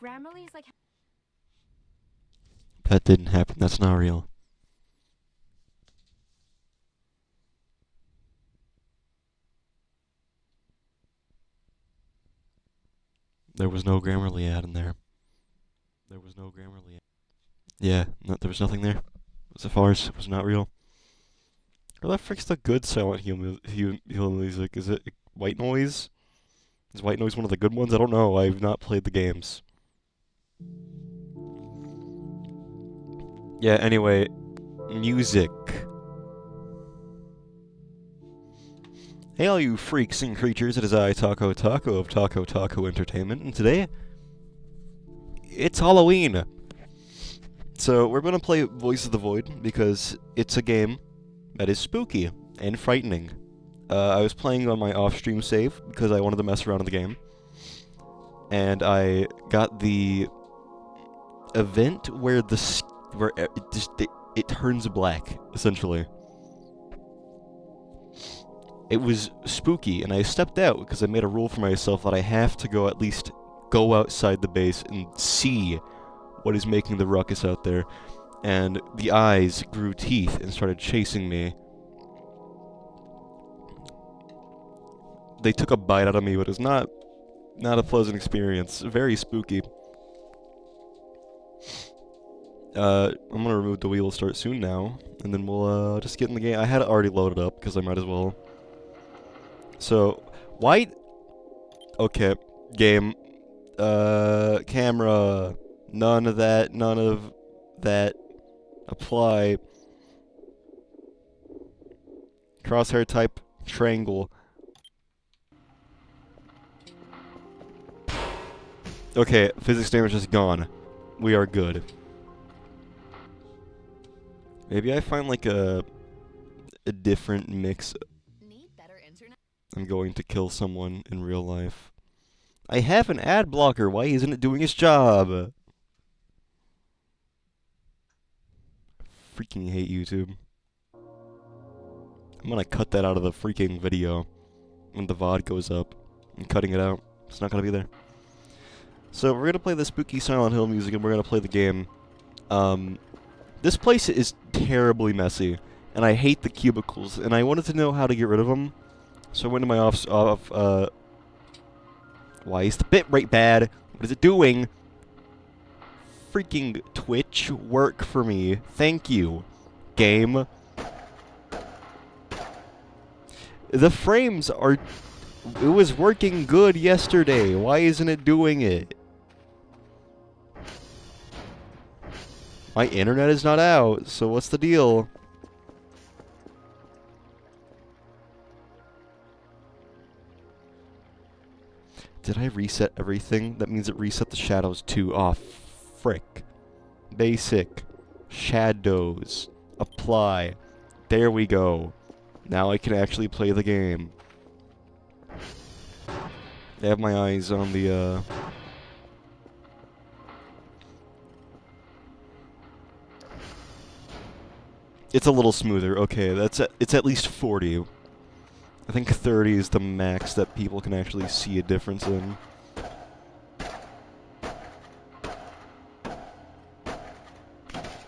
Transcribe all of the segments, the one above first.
Grammarly's like. That didn't happen. That's not real. There was no Grammarly ad in there. There was no Grammarly ad. Yeah, no, there was nothing there. It was a farce. It was not real. Where the frick's the good Silent Hill music? Is it White Noise? Is White Noise one of the good ones? I don't know. I've not played the games. Yeah, anyway, music. Hey all you freaks and creatures, it is I, Taco of Taco Entertainment, and today, it's Halloween! So, we're gonna play Voice of the Void, because it's a game that is spooky and frightening. I was playing on my off-stream save, because I wanted to mess around in the game, and I got the event where it turns black, essentially. It was spooky, and I stepped out because I made a rule for myself that I have to at least go outside the base and see what is making the ruckus out there. And the eyes grew teeth and started chasing me. They took a bite out of me, but it was not a pleasant experience. Very spooky. I'm gonna remove the wheel start soon now, and then we'll just get in the game. I had it already loaded up because I might as well. So, why? Okay, game. Camera. None of that. Apply. Crosshair type, triangle. Okay, physics damage is gone. We are good. Maybe I find like a different mix. Need better internet? I'm going to kill someone in real life. I have an ad blocker. Why isn't it doing its job? Freaking hate YouTube. I'm gonna cut that out of the freaking video when the VOD goes up. I'm cutting it out. It's not gonna be there. So we're gonna play the spooky Silent Hill music, and we're gonna play the game. This place is terribly messy, and I hate the cubicles, and I wanted to know how to get rid of them. So I went to my why is the bitrate bad? What is it doing? Freaking Twitch, work for me. Thank you, game. The frames are... It was working good yesterday. Why isn't it doing it? My internet is not out, so what's the deal? Did I reset everything? That means it reset the shadows too. Aw, frick. Basic. Shadows. Apply. There we go. Now I can actually play the game. I have my eyes on the, It's a little smoother. Okay, it's at least 40. I think 30 is the max that people can actually see a difference in.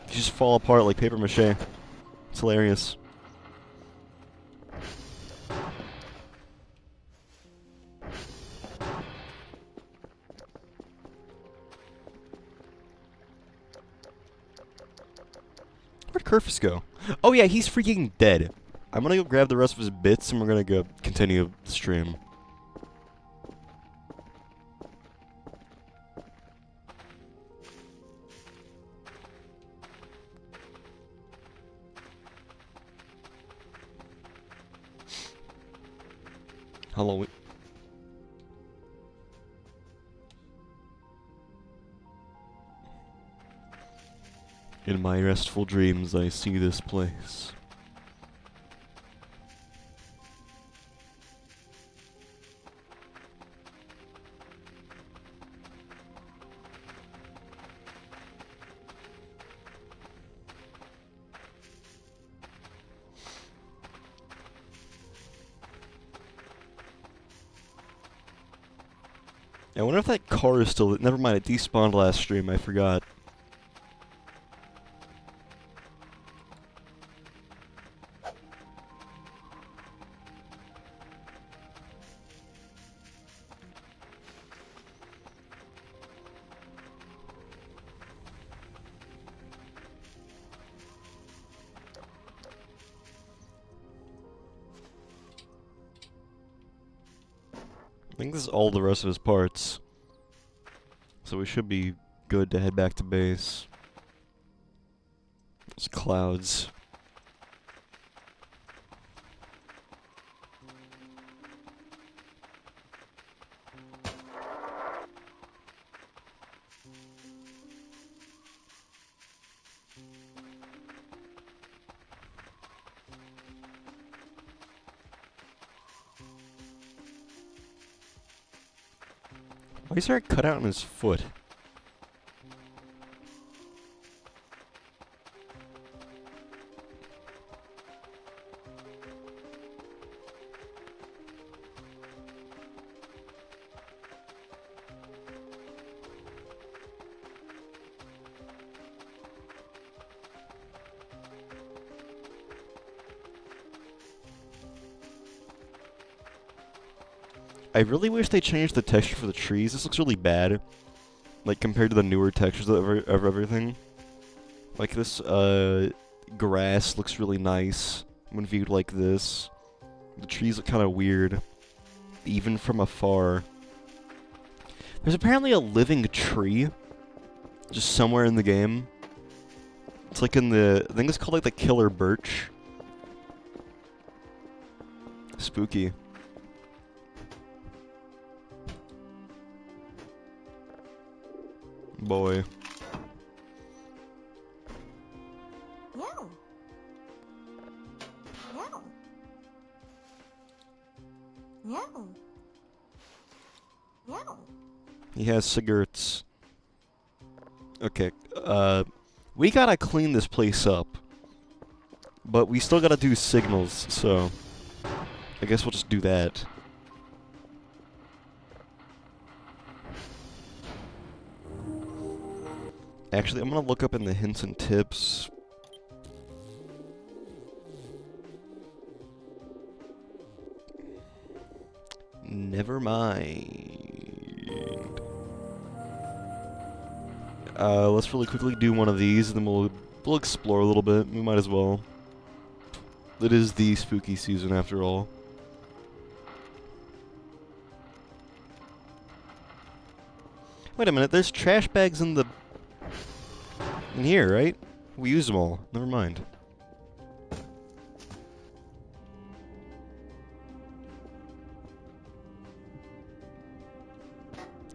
You just fall apart like paper mache. It's hilarious. Where'd Kerfus go? Oh yeah, he's freaking dead. I'm gonna go grab the rest of his bits, and we're gonna go continue the stream. Halloween. In my restful dreams, I see this place. I wonder if that car is still... Never mind, it despawned last stream, I forgot. I think this is all the rest of his parts. So we should be good to head back to base. Those clouds. Why is there a cutout on his foot? I really wish they changed the texture for the trees. This looks really bad. Like, compared to the newer textures of everything. Like, this, grass looks really nice when viewed like this. The trees look kind of weird, even from afar. There's apparently a living tree, just somewhere in the game. It's like in the... I think it's called, like, the killer birch. Spooky. Boy. No. No. No. No. He has cigarettes. Okay, we gotta clean this place up. But we still gotta do signals, so... I guess we'll just do that. Actually, I'm gonna look up in the hints and tips. Never mind. Let's really quickly do one of these, and then we'll explore a little bit. We might as well. It is the spooky season, after all. Wait a minute, there's trash bags in here, right? We used them all. Never mind.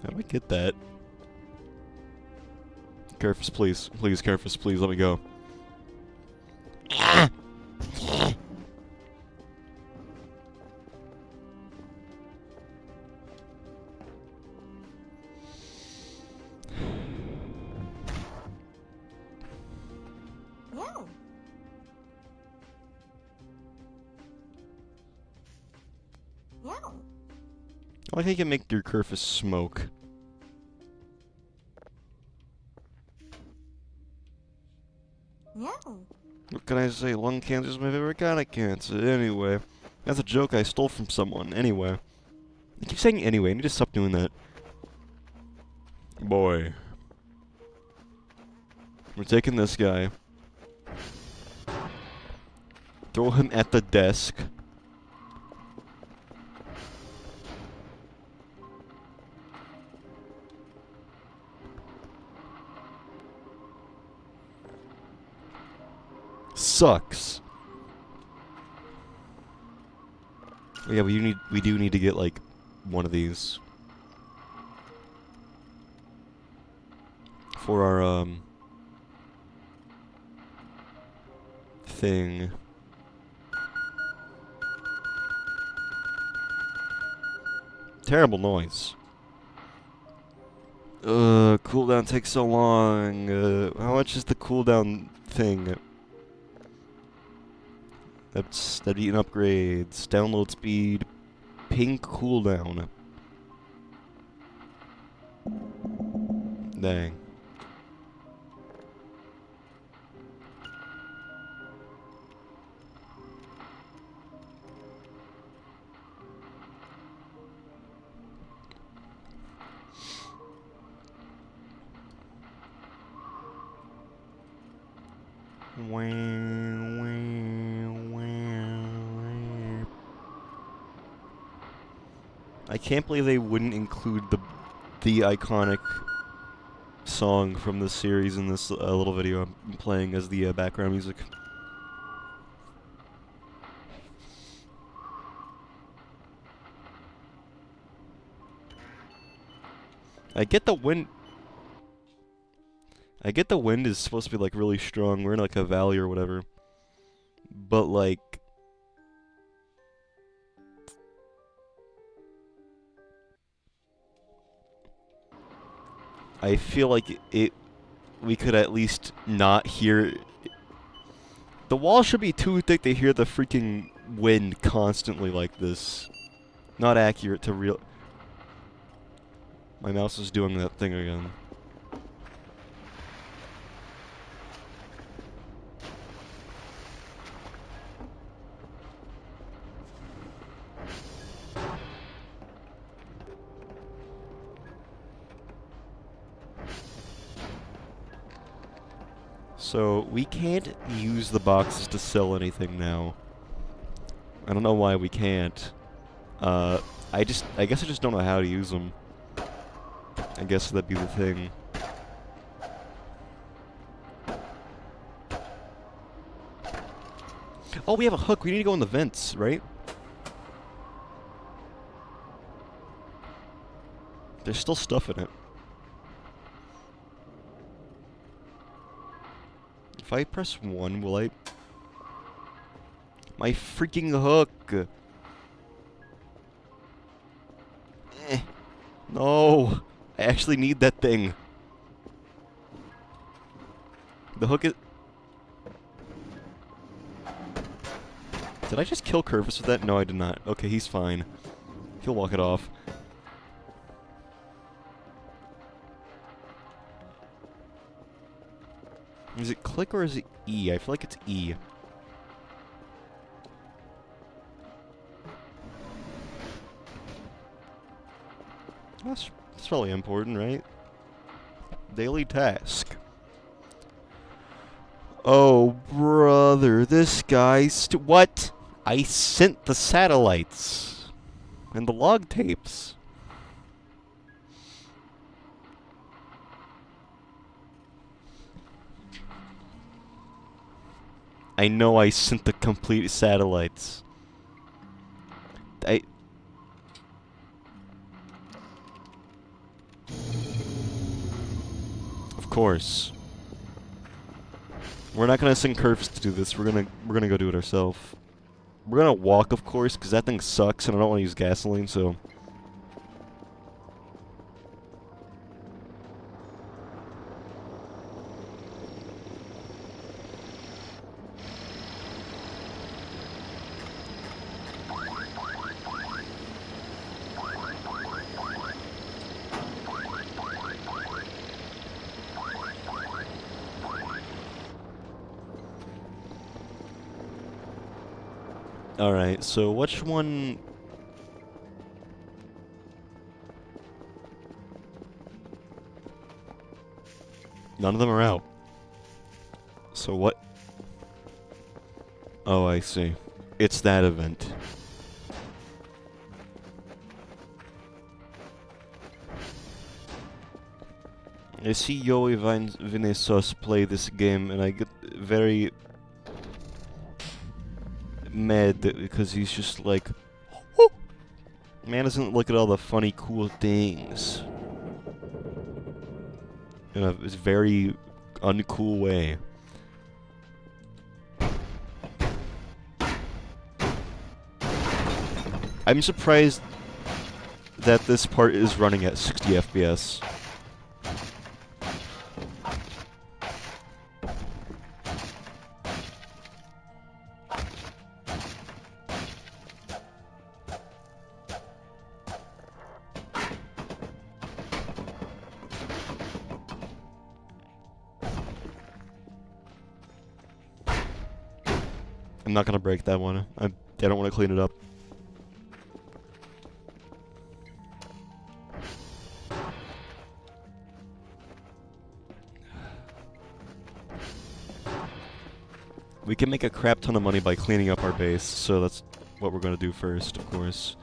How do I get that? Carefus, please. Please, Carefus, please, let me go. No. No. I like how you can make your Carefus smoke. No. What can I say? Lung cancer is my favorite kind of cancer. Anyway. That's a joke I stole from someone. Anyway. I keep saying anyway. I need to stop doing that. Boy. We're taking this guy. Throw him at the desk. Sucks. Yeah, we do need to get like one of these for our thing. Terrible noise. Cooldown takes so long. How much is the cooldown thing? That'd be an upgrades. Download speed. Ping cooldown. Dang. I can't believe they wouldn't include the iconic song from this series in this little video I'm playing as the background music. I get the wind is supposed to be like really strong. We're in like a valley or whatever. But like I feel like we could at least not hear. The wall should be too thick to hear the freaking wind constantly like this. Not accurate to real. My mouse is doing that thing again. So, we can't use the boxes to sell anything now. I don't know why we can't. I guess I just don't know how to use them. I guess that'd be the thing. Oh, we have a hook. We need to go in the vents, right? There's still stuff in it. If I press 1, will I... My freaking hook! No! I actually need that thing. The hook is... Did I just kill Curvis with that? No, I did not. Okay, he's fine. He'll walk it off. Is it click or is it E? I feel like it's E. That's probably important, right? Daily task. Oh, brother, this guy's... What? I sent the satellites. And the log tapes. I know I sent the complete satellites. Of course. We're not gonna send Curves to do this. We're gonna go do it ourselves. We're gonna walk, of course, because that thing sucks, and I don't want to use gasoline. So. Alright, so which one... None of them are out. So what... Oh, I see. It's that event. I see Joey Vinicius play this game, and I get very... mad because he's just like, oh! Man doesn't look at all the funny, cool things in a very uncool way. I'm surprised that this part is running at 60 FPS. I'm not gonna break that one. I don't want to clean it up. We can make a crap ton of money by cleaning up our base, so that's what we're gonna do first, of course.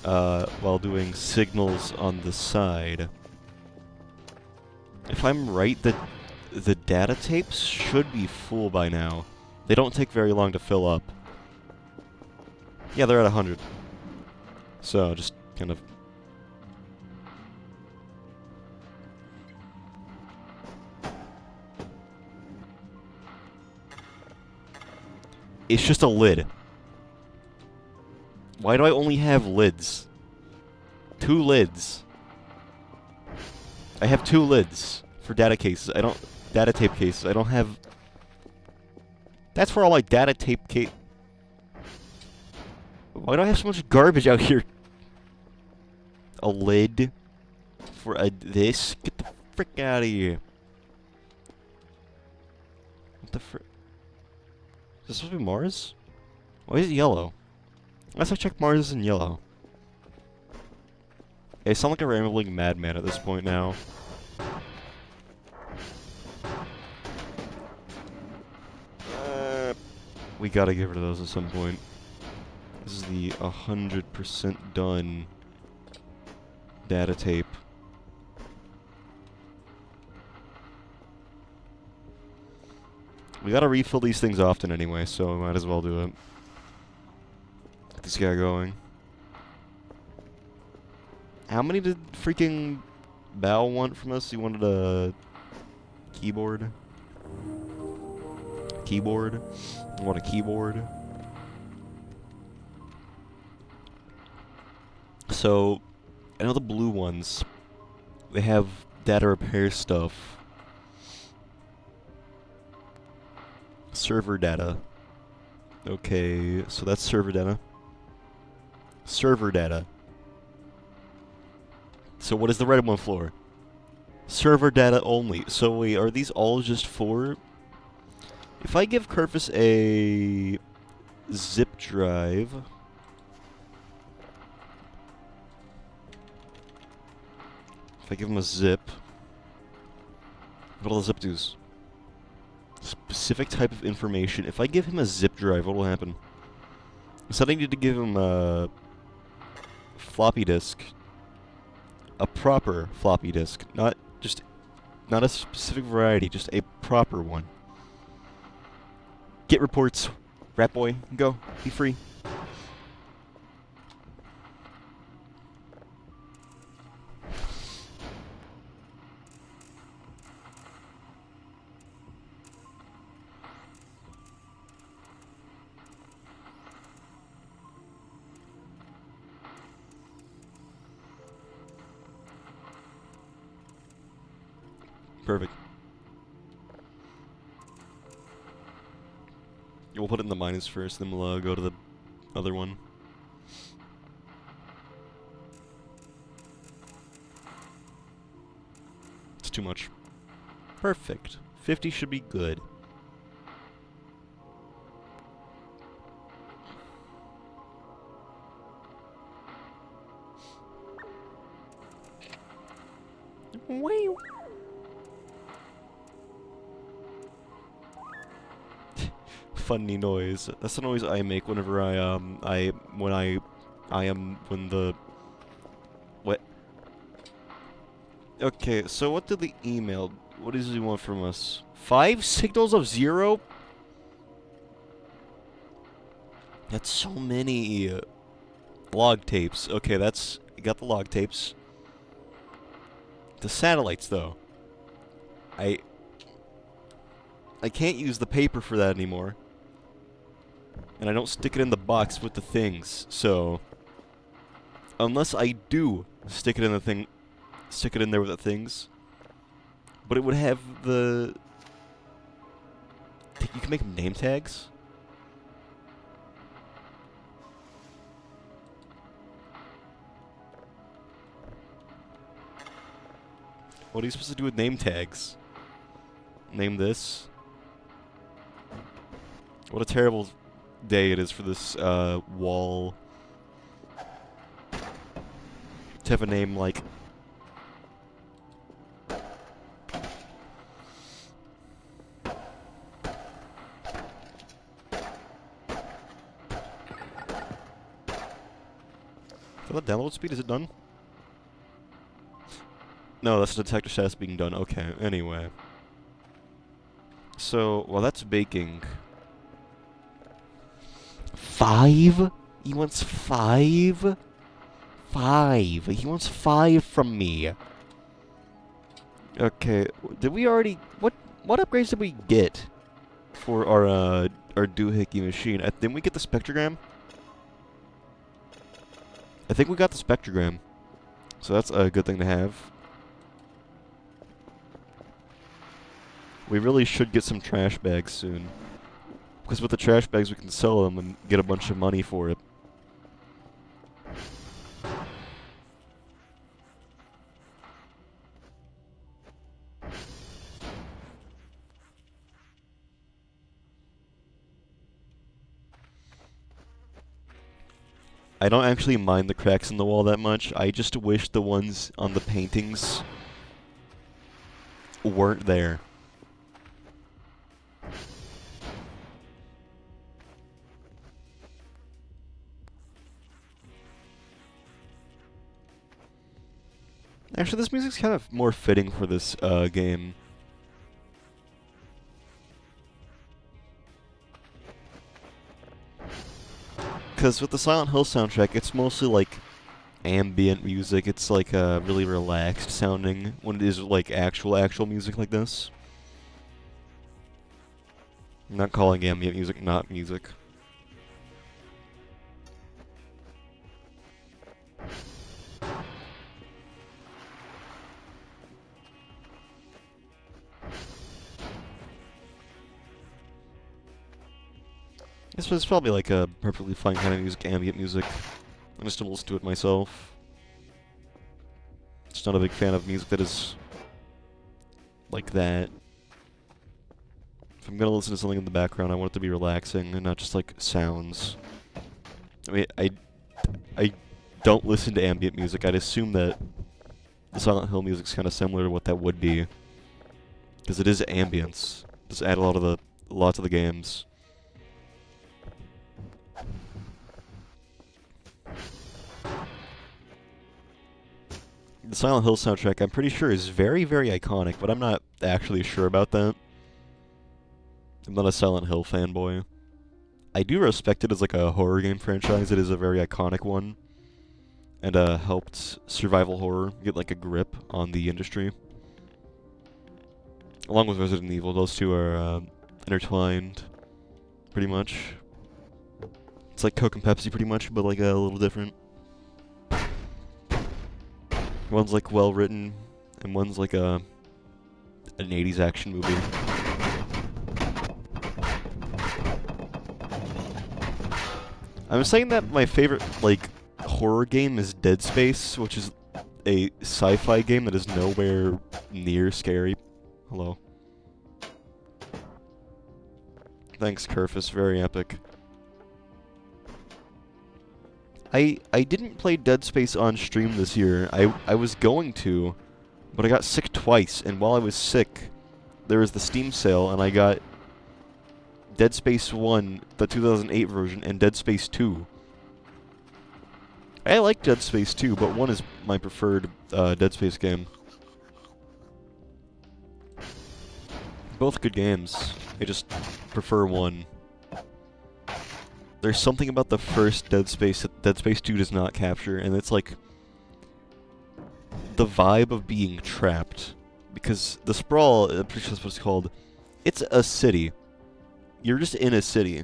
While doing signals on the side. If I'm right, the data tapes should be full by now. They don't take very long to fill up. Yeah, they're at 100. So, just kind of... It's just a lid. Why do I only have lids? 2 lids. I have 2 lids for data cases. Data tape cases. I don't have... That's for all my data tape case... Why do I have so much garbage out here? A lid for this? Get the frick out of here. What the frick? Is this supposed to be Mars? Why is it yellow? Unless I check Mars is in yellow. I sound like a rambling madman at this point now. We gotta get rid of those at some point. This is the 100% done data tape. We gotta refill these things often anyway, so we might as well do it. Get this guy going. How many did freaking Bao want from us? He wanted a keyboard. Keyboard? I want a keyboard. So, I know the blue ones, they have data repair stuff. Server data. Okay, so that's server data. Server data. So what is the red one for? Server data only. So wait, are these all just for... If I give Kerfus a zip drive... If I give him a zip... What will the zip do? Specific type of information. If I give him a zip drive, what will happen? So I need to give him a floppy disk. A proper floppy disk. Not a specific variety, just a proper one. Get reports. Rat boy, go. Be free. Perfect. We'll put it in the minus first, then we'll go to the other one. It's too much. Perfect. 50 should be good. Wow. Funny noise. That's the noise I make whenever when the... What? Okay, so what did the email... What does he want from us? 5 signals of 0? That's so many log tapes. Okay, that's... You got the log tapes. The satellites, though. I can't use the paper for that anymore. And I don't stick it in the box with the things, so... Unless I do stick it in the thing... Stick it in there with the things. But it would have the... You can make name tags? What are you supposed to do with name tags? Name this. What a terrible day it is for this wall to have a name like... For the download speed, is it done? No, that's the detector status being done. Okay, anyway. So, well, that's baking. 5? He wants 5? 5. He wants 5 from me. Okay, did we already... What upgrades did we get for our doohickey machine? Didn't we get the spectrogram? I think we got the spectrogram. So that's a good thing to have. We really should get some trash bags soon. Because with the trash bags we can sell them and get a bunch of money for it. I don't actually mind the cracks in the wall that much. I just wish the ones on the paintings weren't there. Actually, this music's kind of more fitting for this game. Because with the Silent Hill soundtrack, it's mostly like ambient music. It's like really relaxed sounding when it is like actual music like this. I'm not calling ambient music not music. This was probably like a perfectly fine kind of music, ambient music. I just don't listen to it myself. Just not a big fan of music that is like that. If I'm gonna listen to something in the background, I want it to be relaxing and not just like sounds. I mean, I don't listen to ambient music. I'd assume that the Silent Hill music's kind of similar to what that would be, because it is ambience. Just add a lot to the games. The Silent Hill soundtrack, I'm pretty sure, is very, very iconic, but I'm not actually sure about that. I'm not a Silent Hill fanboy. I do respect it as like a horror game franchise. It is a very iconic one, and helped survival horror get like a grip on the industry. Along with Resident Evil, those two are intertwined, pretty much. It's like Coke and Pepsi, pretty much, but like a little different. One's like well written, and one's like an 80s action movie. I'm saying that my favorite like horror game is Dead Space, which is a sci-fi game that is nowhere near scary. Hello. Thanks, Kerfus. Very epic. I didn't play Dead Space on stream this year. I was going to, but I got sick twice, and while I was sick, there was the Steam sale, and I got Dead Space 1, the 2008 version, and Dead Space 2. I like Dead Space 2, but 1 is my preferred Dead Space game. Both good games. I just prefer 1. There's something about the first Dead Space that Dead Space 2 does not capture, and it's like the vibe of being trapped. Because the Sprawl, I'm pretty sure that's what it's called, it's a city. You're just in a city.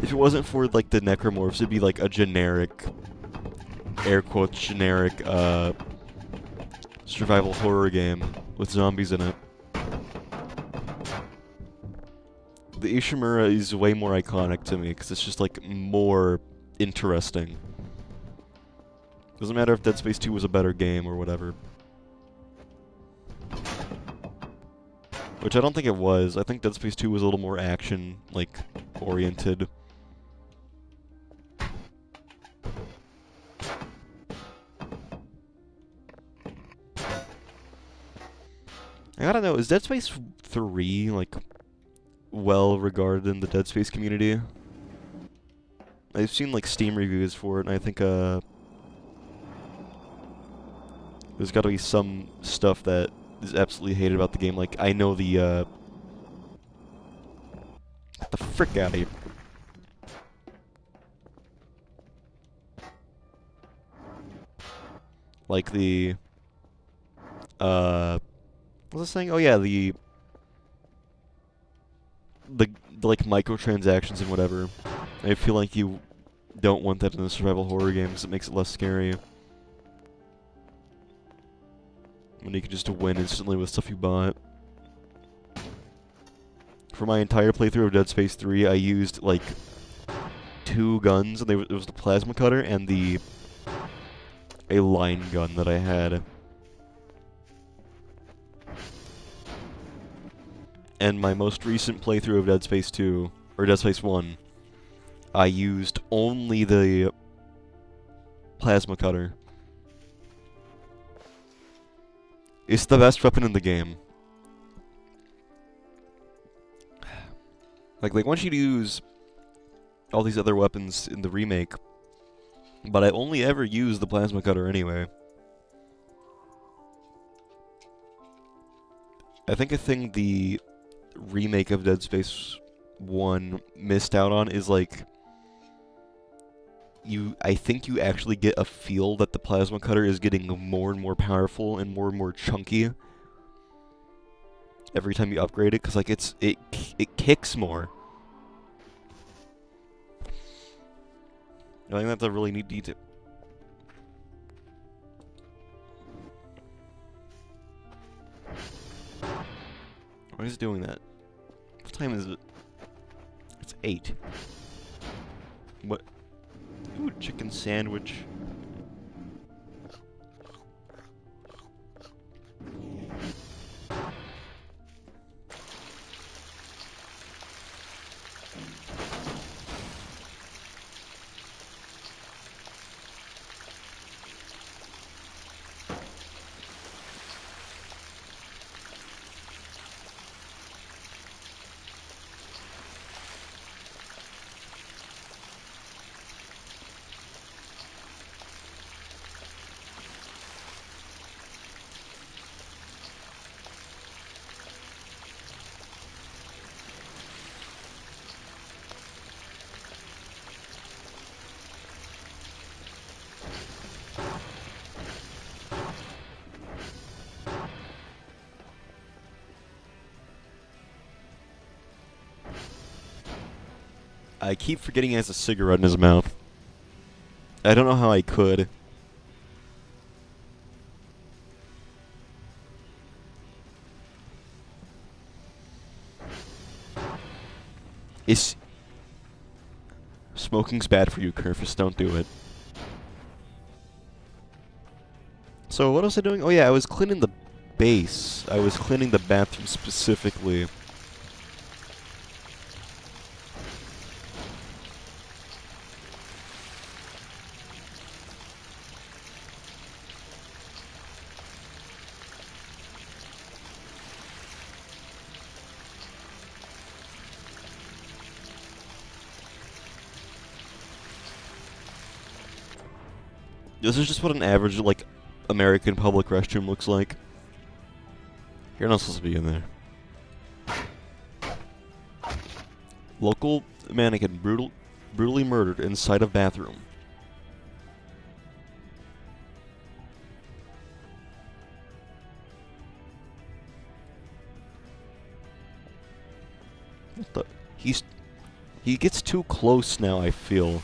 If it wasn't for like the necromorphs, it'd be like a generic, air quotes, generic survival horror game with zombies in it. The Ishimura is way more iconic to me, because it's just, like, more interesting. Doesn't matter if Dead Space 2 was a better game or whatever. Which I don't think it was. I think Dead Space 2 was a little more action, like, oriented. I gotta know, is Dead Space 3, like, well regarded in the Dead Space community? I've seen, like, Steam reviews for it, and I think, there's gotta be some stuff that is absolutely hated about the game. Like, I know the, get the frick out of here. Like the, what was I saying? Oh yeah, the like microtransactions and whatever. I feel like you don't want that in a survival horror game because it makes it less scary. When you can just win instantly with stuff you bought. For my entire playthrough of Dead Space 3, I used like 2 guns, and it was the plasma cutter and a line gun that I had. And my most recent playthrough of Dead Space 2, or Dead Space 1, I used only the plasma cutter. It's the best weapon in the game. Like, they want you to use all these other weapons in the remake, but I only ever use the plasma cutter anyway. I think a thing the remake of Dead Space 1 missed out on is, like, I think you actually get a feel that the plasma cutter is getting more and more powerful and more chunky every time you upgrade it, because, like, it kicks more. I think that's a really neat detail. Why is it doing that? What time is it? It's 8. What? Ooh, chicken sandwich. I keep forgetting he has a cigarette in his mouth. I don't know how I could. Smoking's bad for you, Kerfus. Don't do it. So what was I doing? Oh yeah, I was cleaning the base. I was cleaning the bathroom specifically. This is just what an average, like, American public restroom looks like. You're not supposed to be in there. Local mannequin brutally murdered inside of bathroom. What the? He gets too close now, I feel.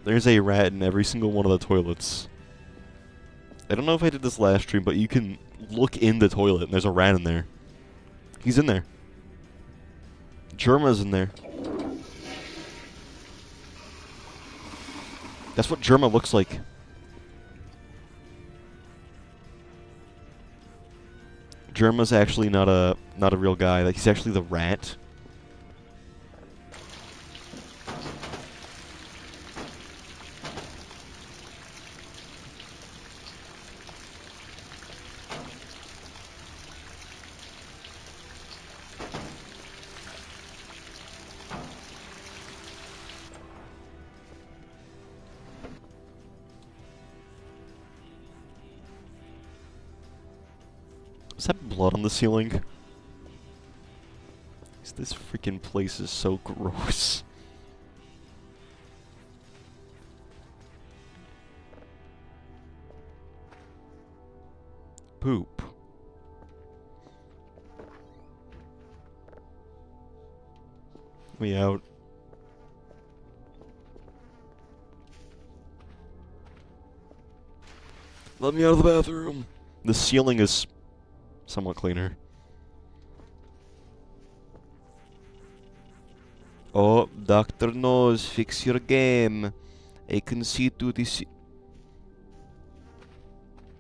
There's a rat in every single one of the toilets. I don't know if I did this last stream, but you can look in the toilet and there's a rat in there. He's in there. Germa's in there. That's what Germa looks like. Germa's actually not a real guy. Like, he's actually the rat. Is that blood on the ceiling? This freaking place is so gross. Poop. Me out. Let me out of the bathroom. The ceiling is somewhat cleaner. Oh, Dr. Nose, fix your game. I can see through this. You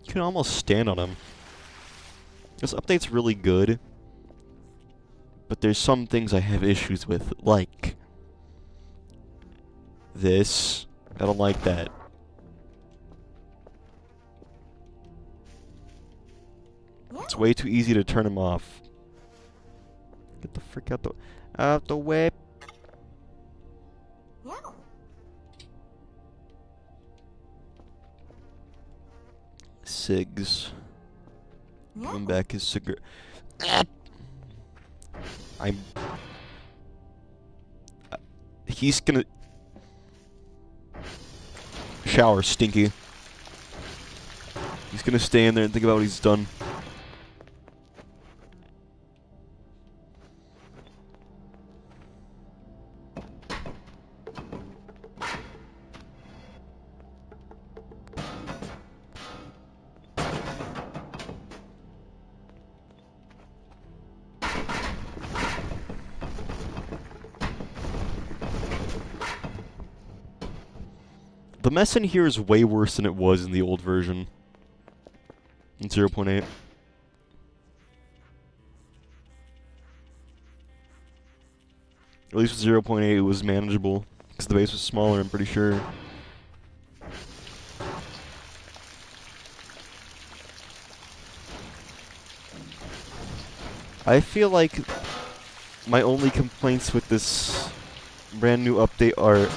can almost stand on him. This update's really good. But there's some things I have issues with, like this. I don't like that. It's way too easy to turn him off. Get the frick out the way. No. Sigs. No. Giving back his cigarette. He's gonna shower, Stinky. He's gonna stand there and think about what he's done. The mess in here is way worse than it was in the old version. In 0.8. At least with 0.8 it was manageable. Because the base was smaller, I'm pretty sure. I feel like my only complaints with this brand new update are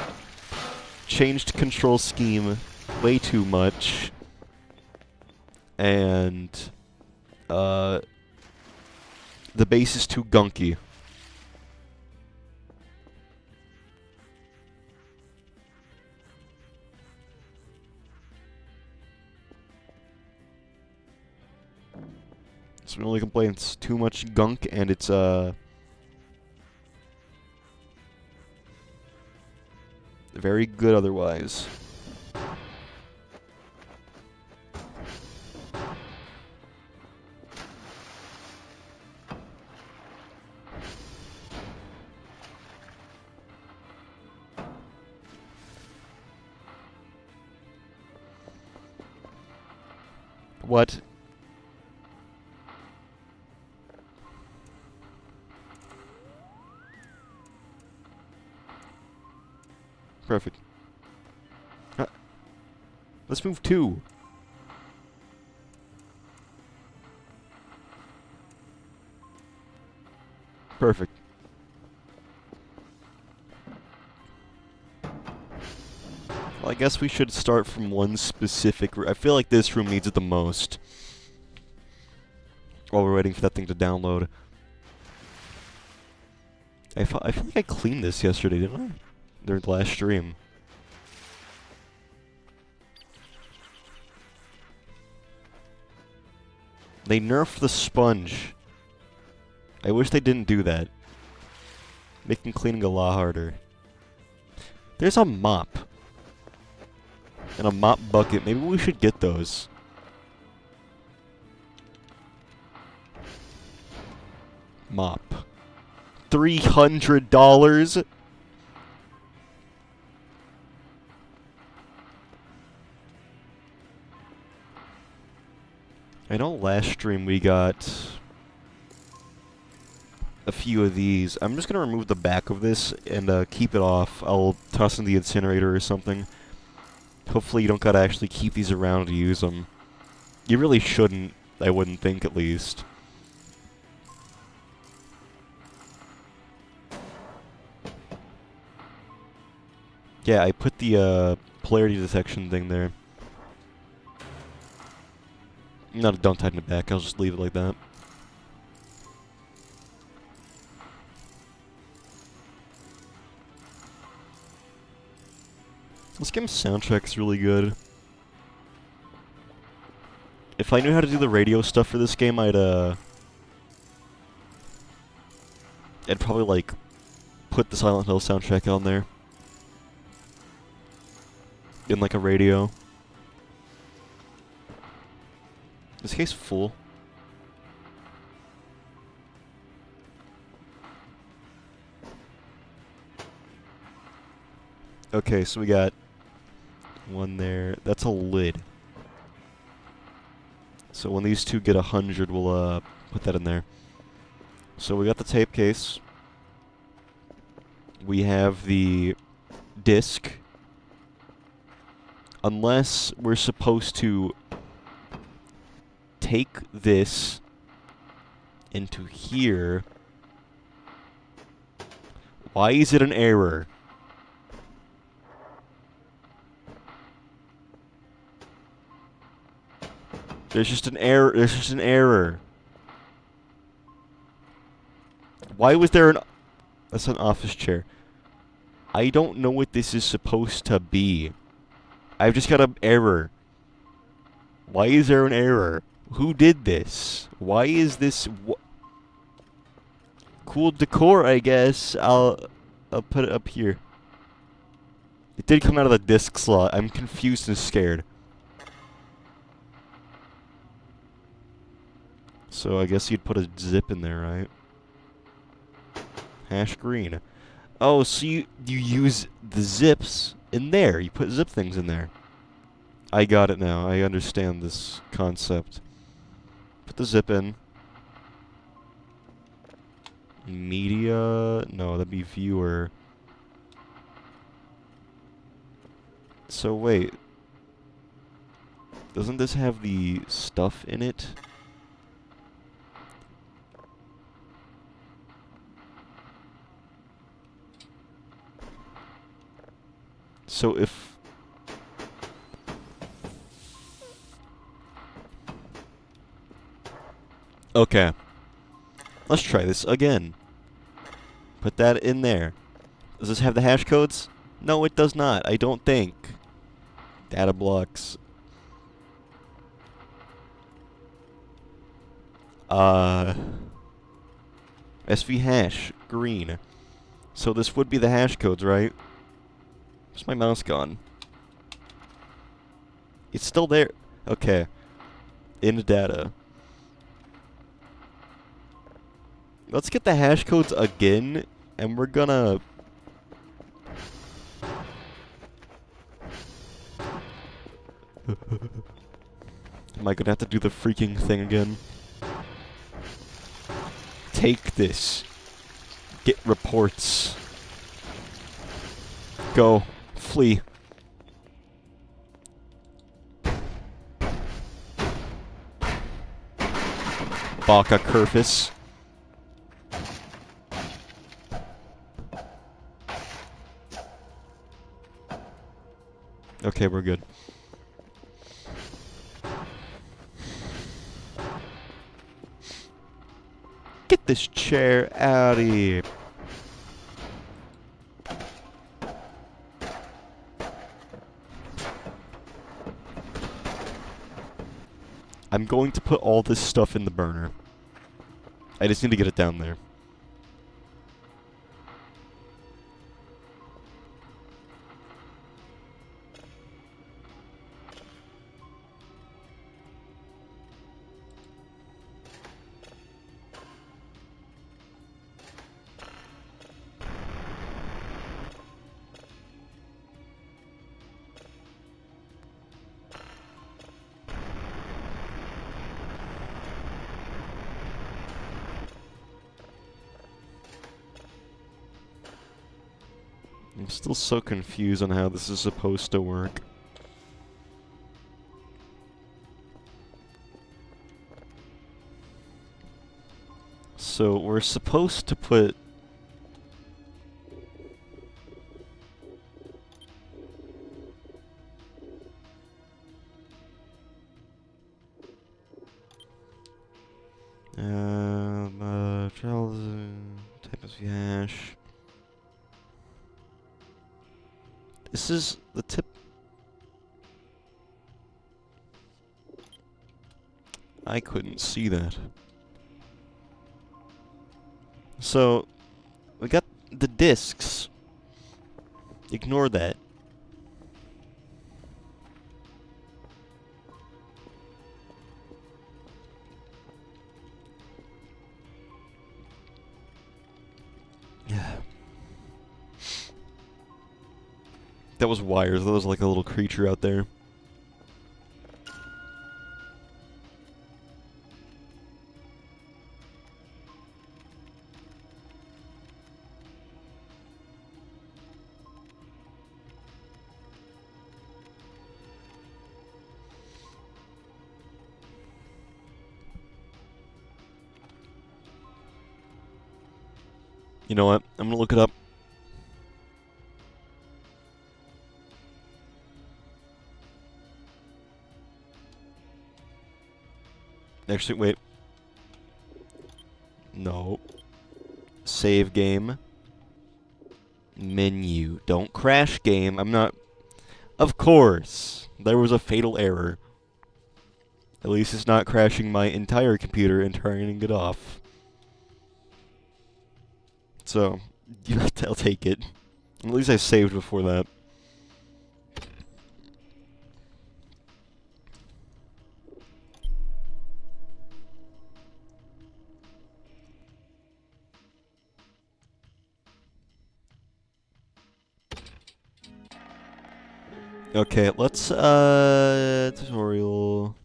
changed control scheme way too much, and the base is too gunky. That's my only complaints. Too much gunk, and it's very good otherwise. What? Perfect. Let's move 2. Perfect. Well, I guess we should start from one specific I feel like this room needs it the most. While we're waiting for that thing to download. I feel like I cleaned this yesterday, didn't I? During the last stream. They nerfed the sponge. I wish they didn't do that. Making cleaning a lot harder. There's a mop. And a mop bucket. Maybe we should get those. Mop. $300? I know last stream we got a few of these. I'm just gonna remove the back of this and keep it off. I'll toss in the incinerator or something. Hopefully you don't gotta actually keep these around to use them. You really shouldn't, I wouldn't think, at least. Yeah, I put the polarity detection thing there. No, don't tighten it back. I'll just leave it like that. This game's soundtrack's really good. If I knew how to do the radio stuff for this game, I'd probably, like, put the Silent Hill soundtrack on there. In, like, a radio. Is this case full? Okay, so we got one there. That's a lid. So when these two get 100, we'll put that in there. So we got the tape case. We have the disc. Unless we're supposed to take this into here. Why is it an error? There's just an error. There's just an error. Why was there an... That's an office chair. I don't know what this is supposed to be. I've just got an error. Why is there an error? Who did this? Why is this... Cool decor, I guess. I'll put it up here. It did come out of the disc slot. I'm confused and scared. So I guess you'd put a zip in there, right? Hash green. Oh, so you use the zips in there. You put zip things in there. I got it now. I understand this concept. Put the zip in. Media... No, that'd be viewer. So wait. Doesn't this have the stuff in it? So if... Okay. Let's try this again. Put that in there. Does this have the hash codes? No, it does not. I don't think. Data blocks. SV hash. Green. So this would be the hash codes, right? Where's my mouse gone? It's still there. Okay. In data. Let's get the hash codes again, and we're gonna... Am I gonna have to do the freaking thing again? Take this. Get reports. Go. Flee. Baka Kerfus. Okay, we're good. Get this chair out of here. I'm going to put all this stuff in the burner. I just need to get it down there. I'm still so confused on how this is supposed to work. So we're supposed to put type of hash. This is the tip. I couldn't see that. So, we got the discs. Ignore that. Yeah. That was wires. That was like a little creature out there. You know what? I'm gonna look it up. Actually, wait. No. Save game. Menu. Don't crash game. I'm not... Of course! There was a fatal error. At least it's not crashing my entire computer and turning it off. So, I'll take it. At least I saved before that. Okay, let's, tutorial.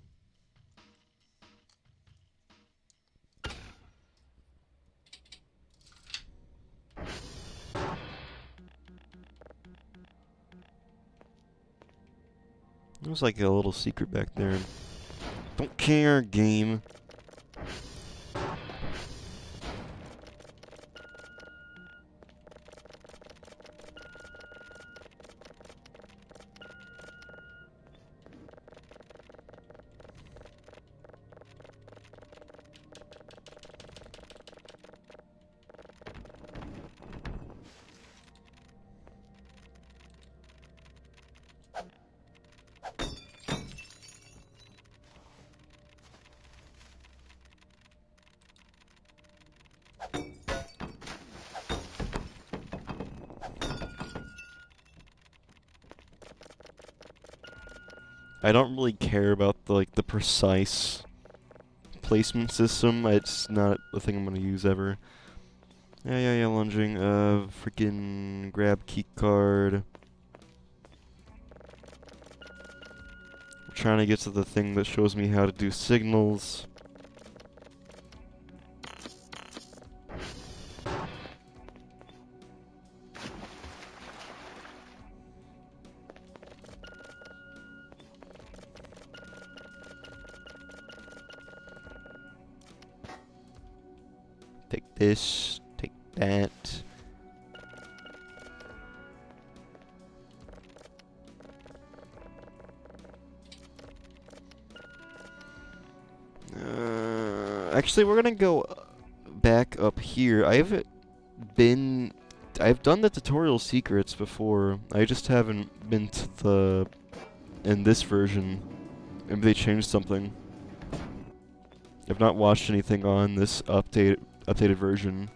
There's like a little secret back there. Don't care, game. I don't really care about the precise placement system. It's not a thing I'm gonna use ever. Yeah, lunging. Freaking grab key card. I'm trying to get to the thing that shows me how to do signals. Take this, take that. Actually, we're gonna go back up here. I've done the tutorial secrets before. I just haven't been to in this version. Maybe they changed something. I've not watched anything on this updated version.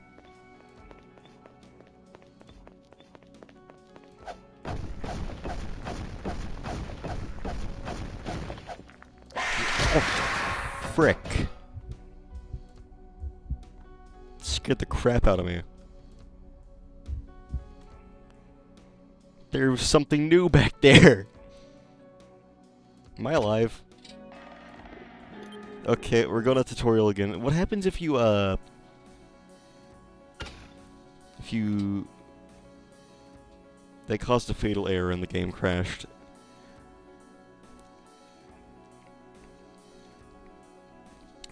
Oh, frick. Scared the crap out of me. There was something new back there. Am I alive? Okay, we're going to tutorial again. What happens if you, They caused a fatal error and the game crashed.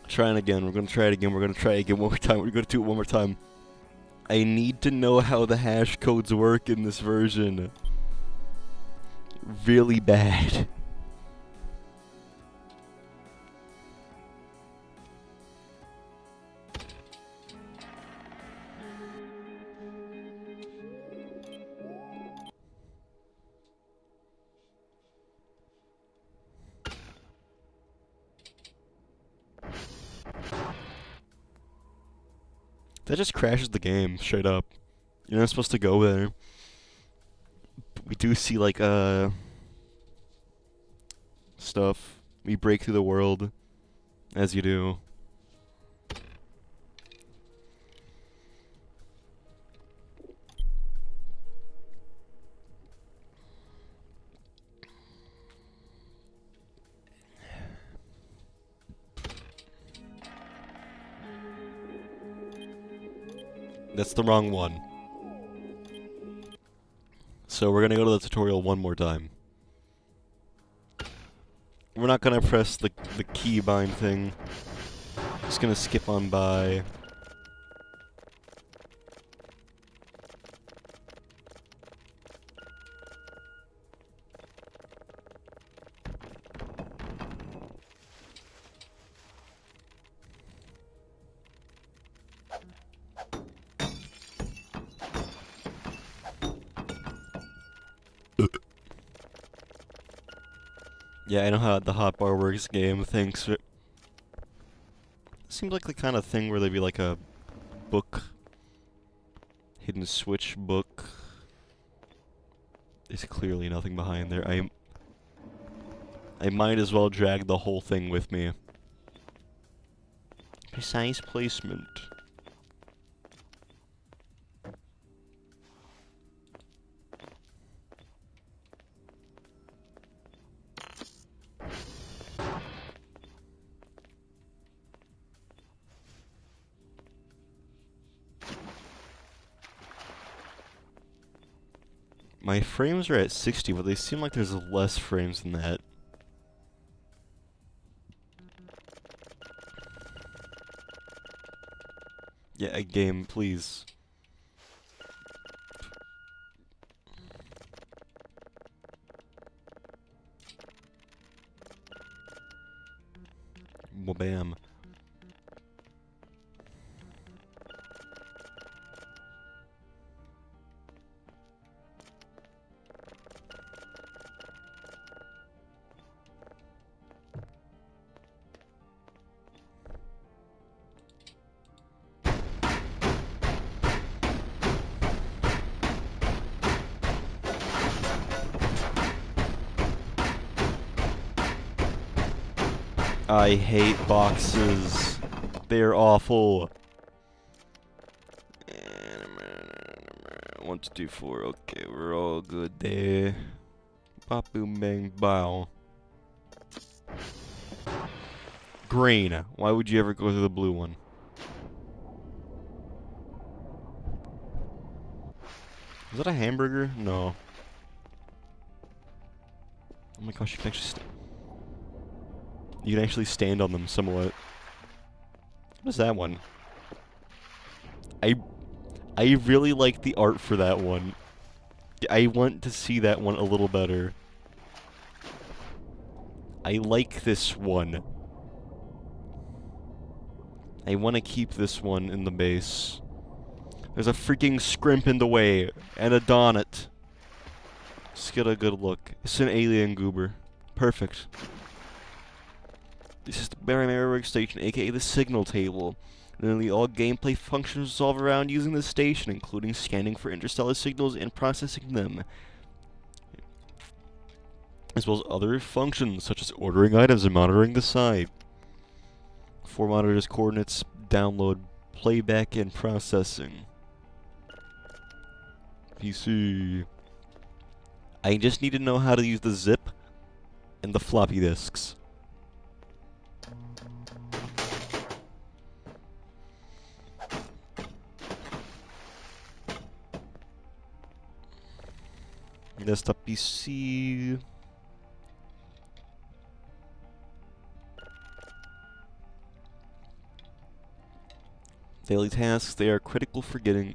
Trying again. We're gonna try it again. We're gonna try it again one more time. We're gonna do it one more time. I need to know how the hash codes work in this version. Really bad. That just crashes the game, straight up. You're not supposed to go there. But we do see, like, stuff. We break through the world, as you do. That's the wrong one. So we're gonna go to the tutorial one more time. We're not gonna press the keybind thing. Just gonna skip on by. Yeah, I know how the hotbar works game, thanks. Seems like the kind of thing where there'd be like a book. Hidden switch book. There's clearly nothing behind there. I might as well drag the whole thing with me. Precise placement. My frames are at 60, but they seem like there's less frames than that. Yeah, a game, please. Wabam. I hate boxes. They're awful. 1, 2, 3, 4. Okay, we're all good there. Bop, boom, bang, bow. Green. Why would you ever go to the blue one? Is that a hamburger? No. Oh my gosh, you can actually stand on them somewhat. What is that one? I really like the art for that one. I want to see that one a little better. I like this one. I want to keep this one in the base. There's a freaking scrimp in the way, and a donut. Let's get a good look. It's an alien goober. Perfect. This is the baybeeeee workstation, aka the signal table. Nearly all gameplay functions resolve around using this station, including scanning for interstellar signals and processing them, as well as other functions such as ordering items and monitoring the site. 4 monitors, coordinates, download, playback, and processing. PC. I just need to know how to use the zip and the floppy disks. Desktop PC. Daily tasks, they are critical for getting...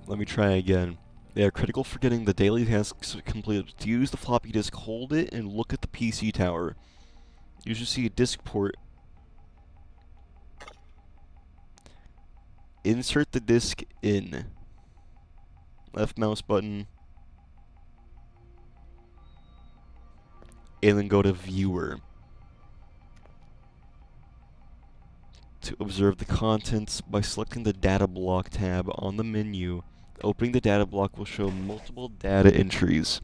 let me try again. They are critical for getting the daily tasks completed. To use the floppy disk, hold it and look at the PC tower. You should see a disk port. Insert the disk in. Left mouse button. And then go to Viewer. To observe the contents by selecting the Data Block tab on the menu. Opening the data block will show multiple data entries,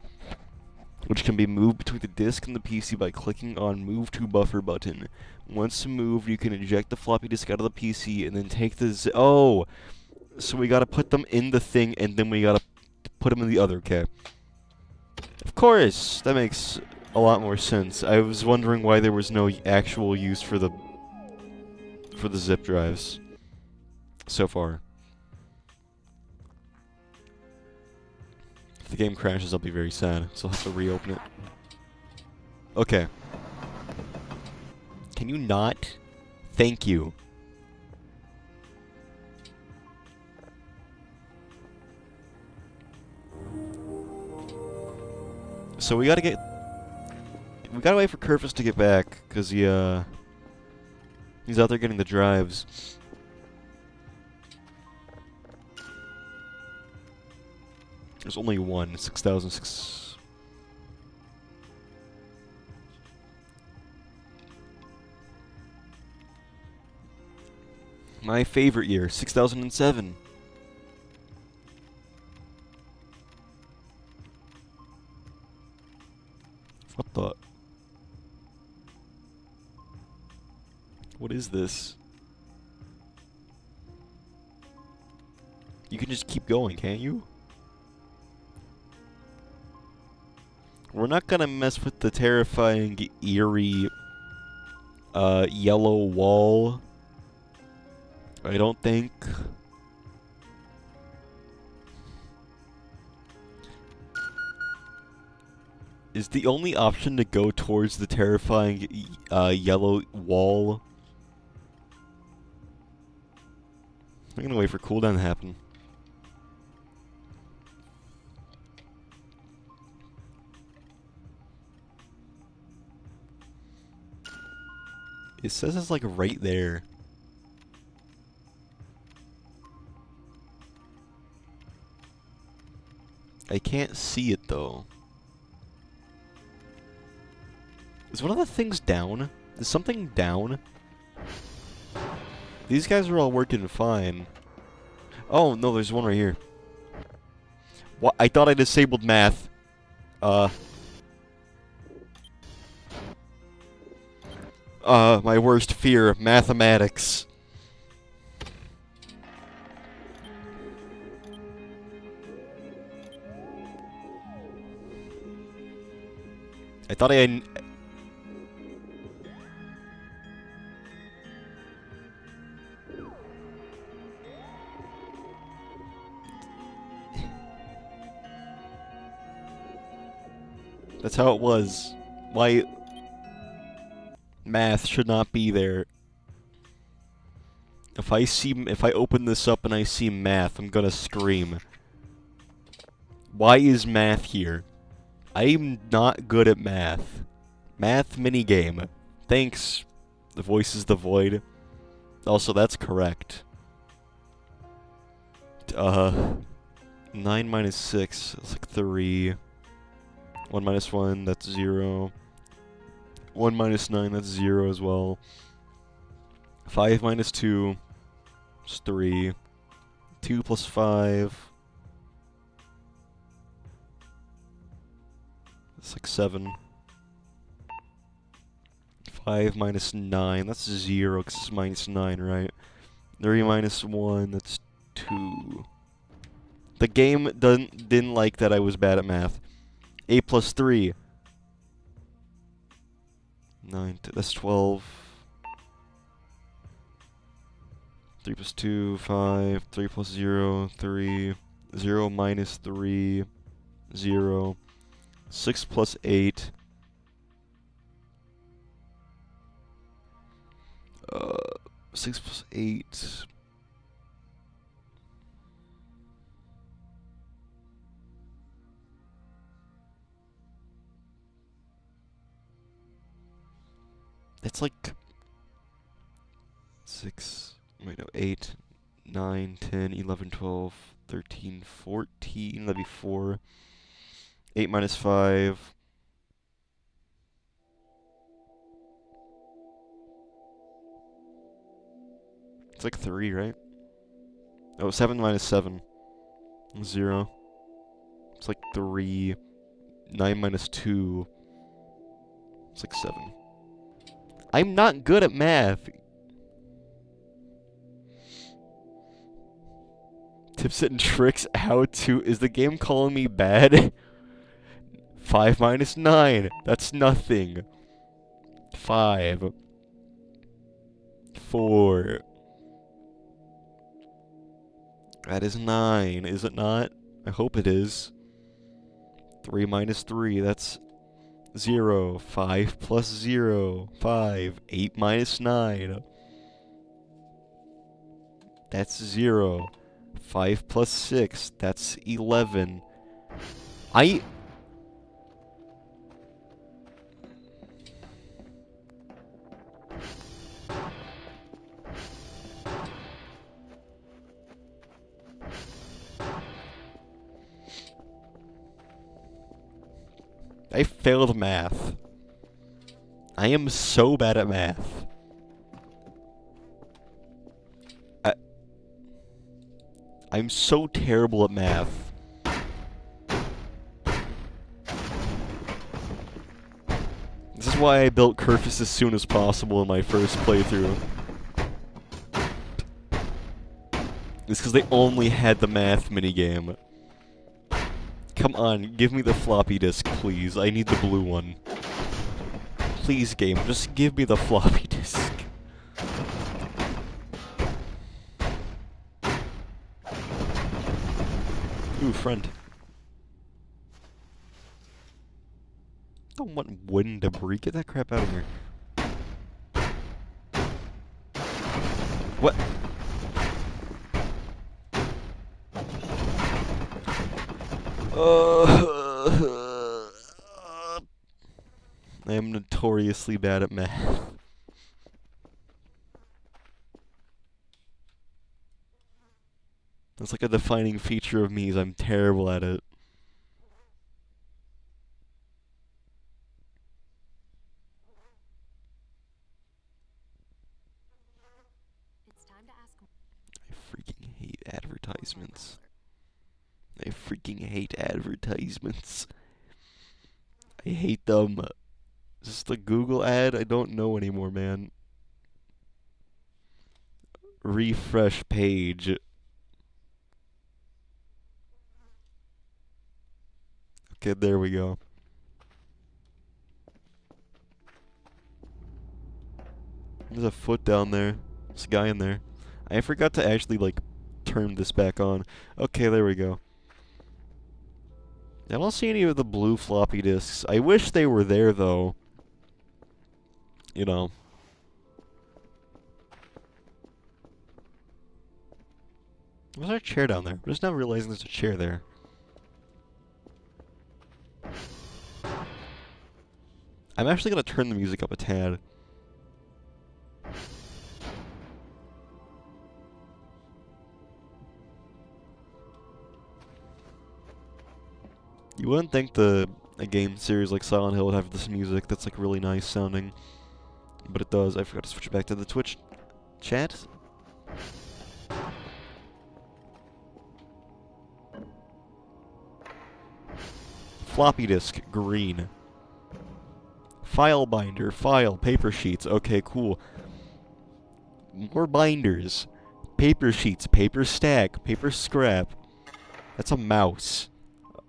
which can be moved between the disk and the PC by clicking on Move to Buffer button. Once moved, you can eject the floppy disk out of the PC and then take the oh! So we gotta put them in the thing and then we gotta put them in the other, okay. Of course! That makes a lot more sense. I was wondering why there was no actual use for the zip drives so far. If the game crashes, I'll be very sad, so I'll have to reopen it. Okay. Can you not? Thank you. So we gotta wait for Kerfus to get back, cause he's out there getting the drives. There's only one, 6,006. My favorite year, 6007. What the? What is this? You can just keep going, can't you? We're not gonna mess with the terrifying, eerie, yellow wall. I don't think. Is the only option to go towards the terrifying, yellow wall? I'm gonna wait for cooldown to happen. It says it's like right there. I can't see it though. Is one of the things down? Is something down? These guys are all working fine. Oh no, there's one right here. What? I thought I disabled math. My worst fear, mathematics. I thought I had... That's how it was. Why... Math should not be there. If I open this up and I see math, I'm gonna scream. Why is math here? I'm not good at math. Math minigame. Thanks. The voice is the void. Also, that's correct. 9 minus 6, that's like 3. 1 minus 1, that's 0. 1 minus 9, that's 0 as well. 5 minus 2 is 3. 2 plus 5. That's like 7. 5 minus 9, that's 0 because it's minus 9, right? 3 minus 1, that's 2. The game didn't like that I was bad at math. 8 plus 3. 9, that's 12. 3 plus 2, 5. 3 plus 0, 3. 0 minus 3, 0. 6 plus 8. 6 plus 8. It's like 6, wait, no, 8, 9, 10, 11, 12, 13, 14. That'd be 4. 8 minus 5. It's like 3, right? Oh, 7 minus 7. 0. It's like 3. 9 minus 2. It's like 7. I'm not good at math. Tips and tricks, how to... Is the game calling me bad? 5 minus 9. That's nothing. 5. 4. That is 9, is it not? I hope it is. 3 minus 3, that's 0. 5 plus 0, 5. 8 minus 9. That's 0. 5 plus 6, that's 11. I failed math. I am so bad at math. I'm so terrible at math. This is why I built Kerfus as soon as possible in my first playthrough. It's because they only had the math minigame. Come on, give me the floppy disk, please. I need the blue one. Please, game, just give me the floppy disk. Ooh, friend. Don't want wooden debris. Get that crap out of here. What? I am notoriously bad at math. That's like a defining feature of me is I'm terrible at it. It's time to ask. I freaking hate advertisements. I freaking hate advertisements. I hate them. Is this the Google ad? I don't know anymore, man. Refresh page. Okay, there we go. There's a foot down there. There's a guy in there. I forgot to actually, like, turn this back on. Okay, there we go. I don't see any of the blue floppy disks. I wish they were there, though. You know. There's a chair down there. I'm just now realizing there's a chair there. I'm actually gonna turn the music up a tad. You wouldn't think a game series like Silent Hill would have this music that's like really nice sounding. But it does. I forgot to switch back to the Twitch chat. Floppy disk, green. File binder, file, paper sheets. Okay, cool. More binders. Paper sheets, paper stack, paper scrap. That's a mouse.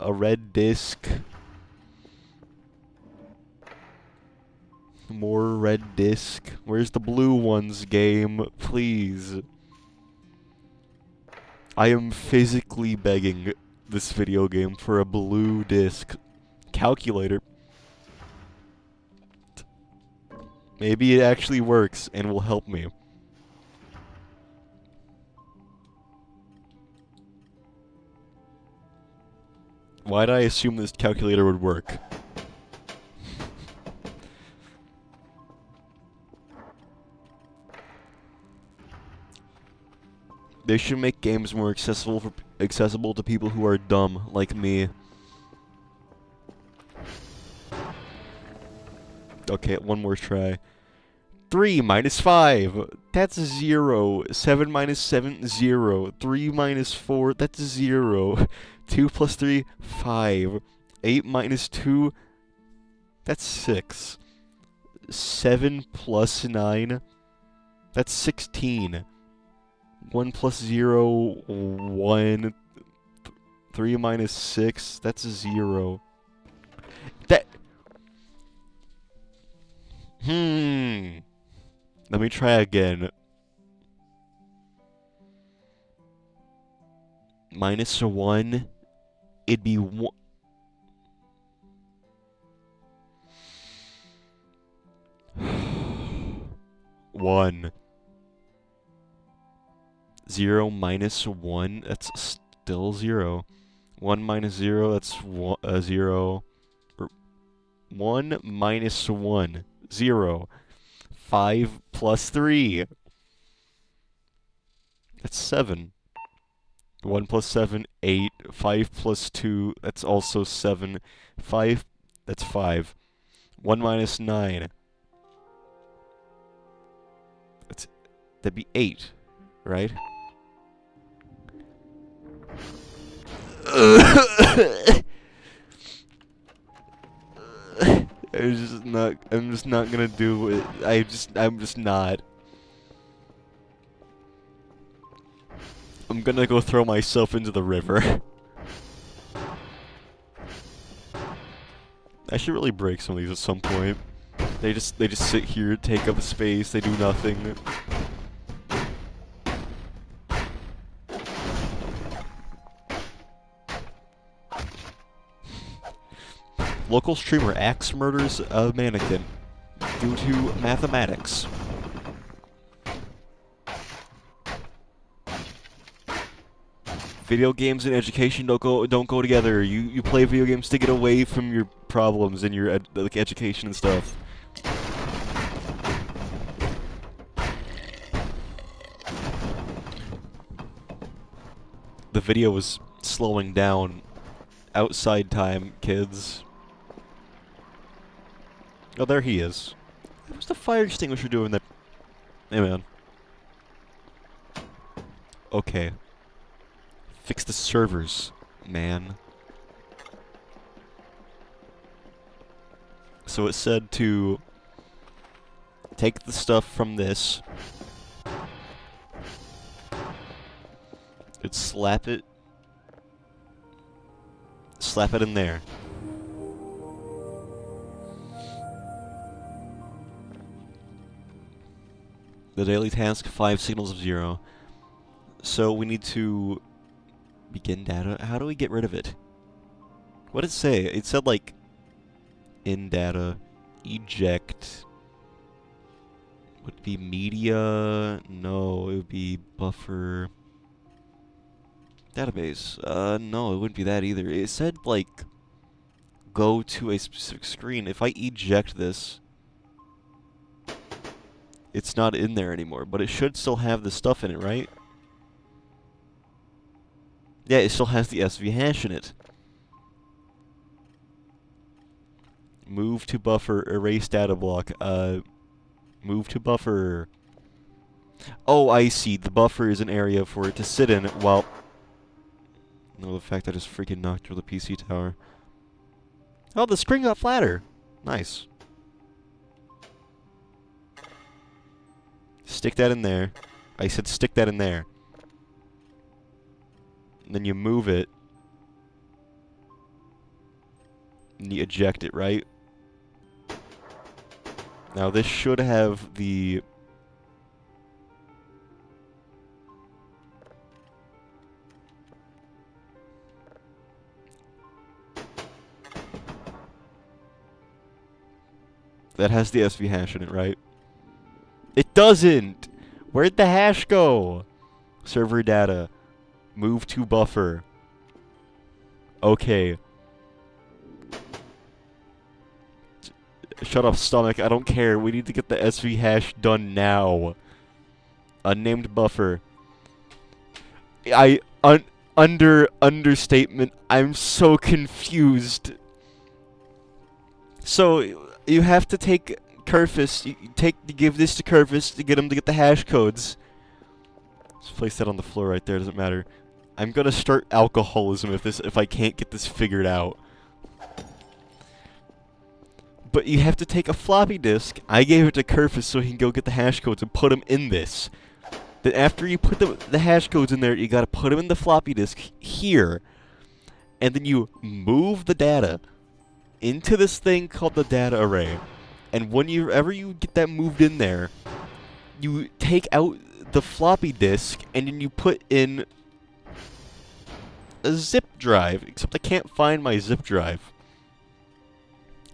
A red disc. More red disc. Where's the blue ones, game? Please. I am physically begging this video game for a blue disc calculator. Maybe it actually works and will help me. Why'd I assume this calculator would work? They should make games more accessible to people who are dumb, like me. Okay, one more try. 3 minus 5, that's 0. 7 minus 7, 0. 3 minus 4, that's 0. 2 plus 3, 5. 8 minus 2, that's 6. 7 plus 9, that's 16. 1 plus 0, 1. 3 minus 6, that's 0. Let me try again. Minus 1, it'd be 1. 1. 0 minus 1, that's still 0. 1 minus 0, that's 0. 1 minus 1, 0. 5 plus 3, that's 7. 1 plus 7, 8. 5 plus 2, that's also 7. 5, that's 5. 1 minus 9, that'd be 8, right? I'm just not gonna do it. I'm just not. I'm gonna go throw myself into the river. I should really break some of these at some point. They just sit here, take up space, they do nothing. Local streamer axe murders a mannequin due to mathematics. Video games and education don't go together. You play video games to get away from your problems and your like education and stuff. The video was slowing down. Outside time, kids. Oh, there he is. What's the fire extinguisher doing there? Hey, man. Okay. Fix the servers, man. So it said to take the stuff from this. It'd slap it in there. The daily task, 5 signals of 0. So we need to begin data. How do we get rid of it? What did it say? It said like in data, eject. Would it be media? No, it would be buffer. Database. No, it wouldn't be that either. It said like go to a specific screen. If I eject this, it's not in there anymore, but it should still have the stuff in it, right? Yeah, it still has the SV hash in it. Move to buffer, erase data block. Move to buffer. Oh, I see. The buffer is an area for it to sit in while... No, the fact that I just freaking knocked through the PC tower. Oh, the screen got flatter. Nice. Stick that in there. I said stick that in there. And then you move it. And you eject it, right? Now this should have the... That has the SV hash in it, right? It doesn't! Where'd the hash go? Server data. Move to buffer. Okay. Shut up, stomach. I don't care. We need to get the SV hash done now. Unnamed buffer. Understatement. I'm so confused. So you have to take Kerfus. You give this to Kerfus to get him to get the hash codes. Let's place that on the floor right there. Doesn't matter. I'm gonna start alcoholism if I can't get this figured out. But you have to take a floppy disk. I gave it to Kerfus so he can go get the hash codes and put them in this. Then after you put the hash codes in there, you gotta put them in the floppy disk here. And then you move the data into this thing called the data array. And whenever you get that moved in there, you take out the floppy disk and then you put in a zip drive. Except I can't find my zip drive.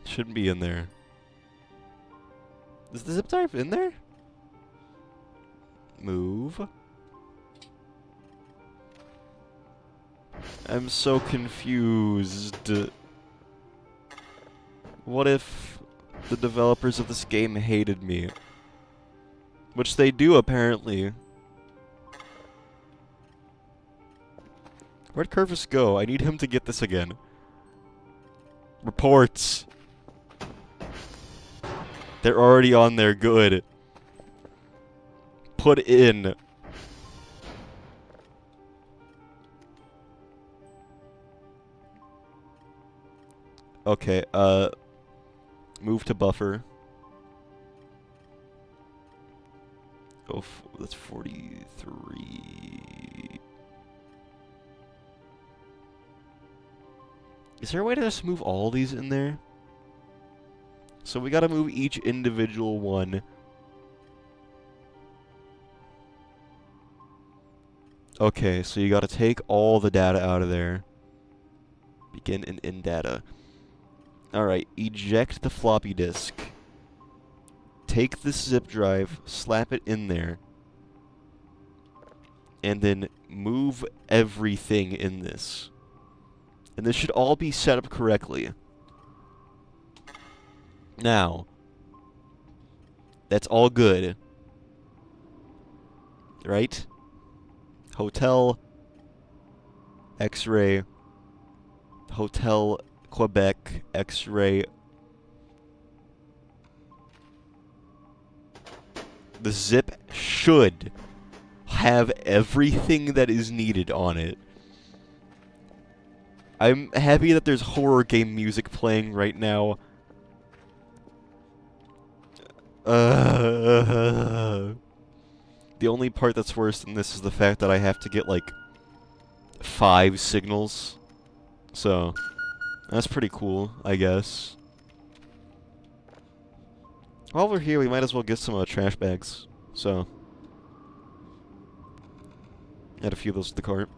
Shouldn't be in there. Is the zip drive in there? Move. I'm so confused. What if the developers of this game hated me? Which they do, apparently. Where'd Kerfus go? I need him to get this again. Reports. They're already on there. Good. Put in. Okay, move to buffer. Oh, that's 43. Is there a way to just move all these in there? So we gotta move each individual one. Okay, so you gotta take all the data out of there. Begin and end data. Alright, eject the floppy disk. Take this zip drive, slap it in there. And then move everything in this. And this should all be set up correctly. Now, that's all good. Right? Hotel, X-ray, Hotel Quebec, X-ray. The zip should have everything that is needed on it. I'm happy that there's horror game music playing right now. The only part that's worse than this is the fact that I have to get, like, 5 signals. So, that's pretty cool, I guess. While we're here, we might as well get some trash bags. So, add a few of those to the cart.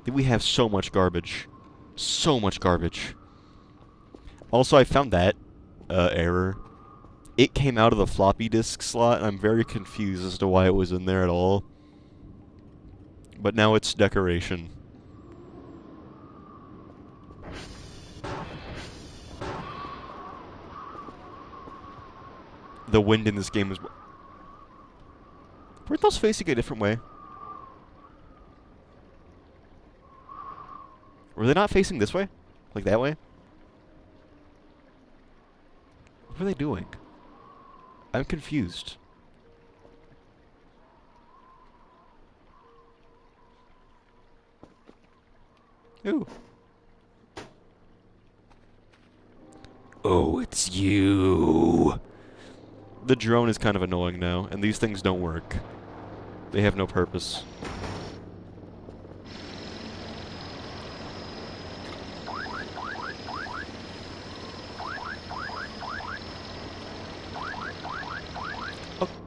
We have so much garbage. So much garbage. Also, I found that error. It came out of the floppy disk slot, and I'm very confused as to why it was in there at all. But now it's decoration. The wind in this game is... Weren't those facing a different way? Were they not facing this way? Like that way? What were they doing? I'm confused. Ooh. Oh, it's you. The drone is kind of annoying now, and these things don't work. They have no purpose.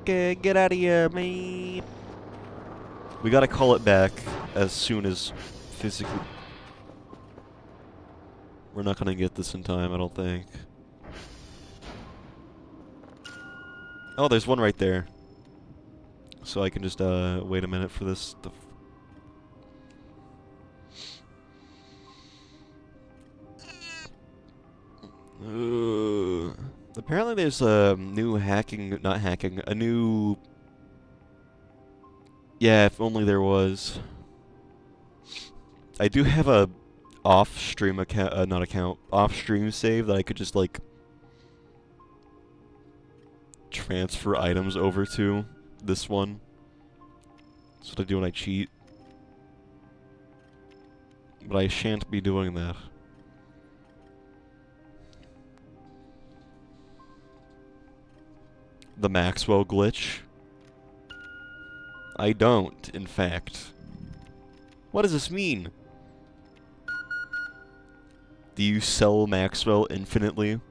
Okay, get out of here, man. We gotta call it back as soon as physically... We're not gonna get this in time, I don't think. Oh, there's one right there. So I can just, wait a minute for this. Apparently there's a new not hacking, a new... Yeah, if only there was. I do have a off-stream account, off-stream save that I could just, like, transfer items over to this one. That's what I do when I cheat. But I shan't be doing that. The Maxwell glitch? I don't, in fact. What does this mean? Do you sell Maxwell infinitely?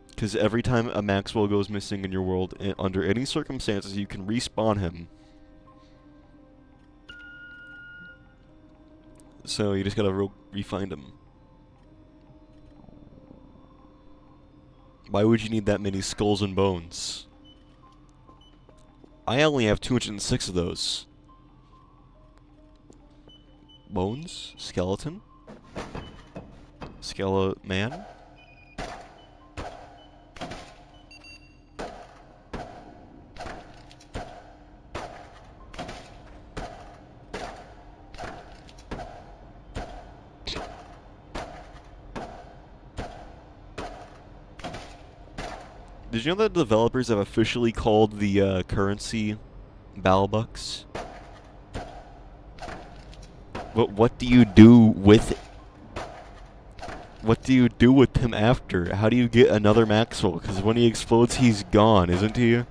Because every time a Maxwell goes missing in your world, under any circumstances, you can respawn him. So you just gotta re-find him. Why would you need that many skulls and bones? I only have 206 of those. Bones? Skeleton? Man? Did you know that developers have officially called the currency Balbucks? What do you do with it? What do you do with him after? How do you get another Maxwell? Because when he explodes, he's gone, isn't he?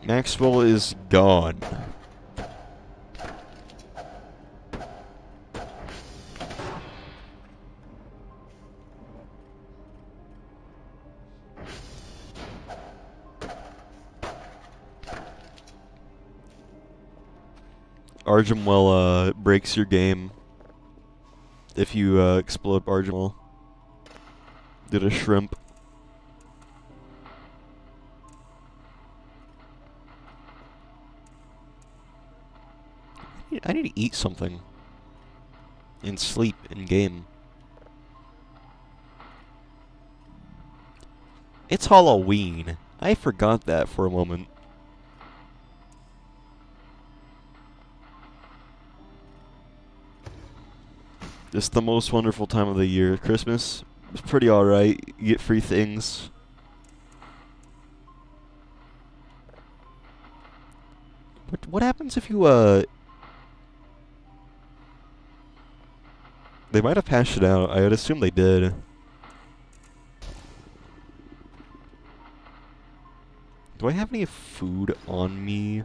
Maxwell is gone. Argymwell breaks your game if you explode Argymwell. Did a shrimp. I need to eat something. And sleep in game. It's Halloween. I forgot that for a moment. It's the most wonderful time of the year. Christmas is pretty alright. You get free things. What happens if you, They might have patched it out. I would assume they did. Do I have any food on me?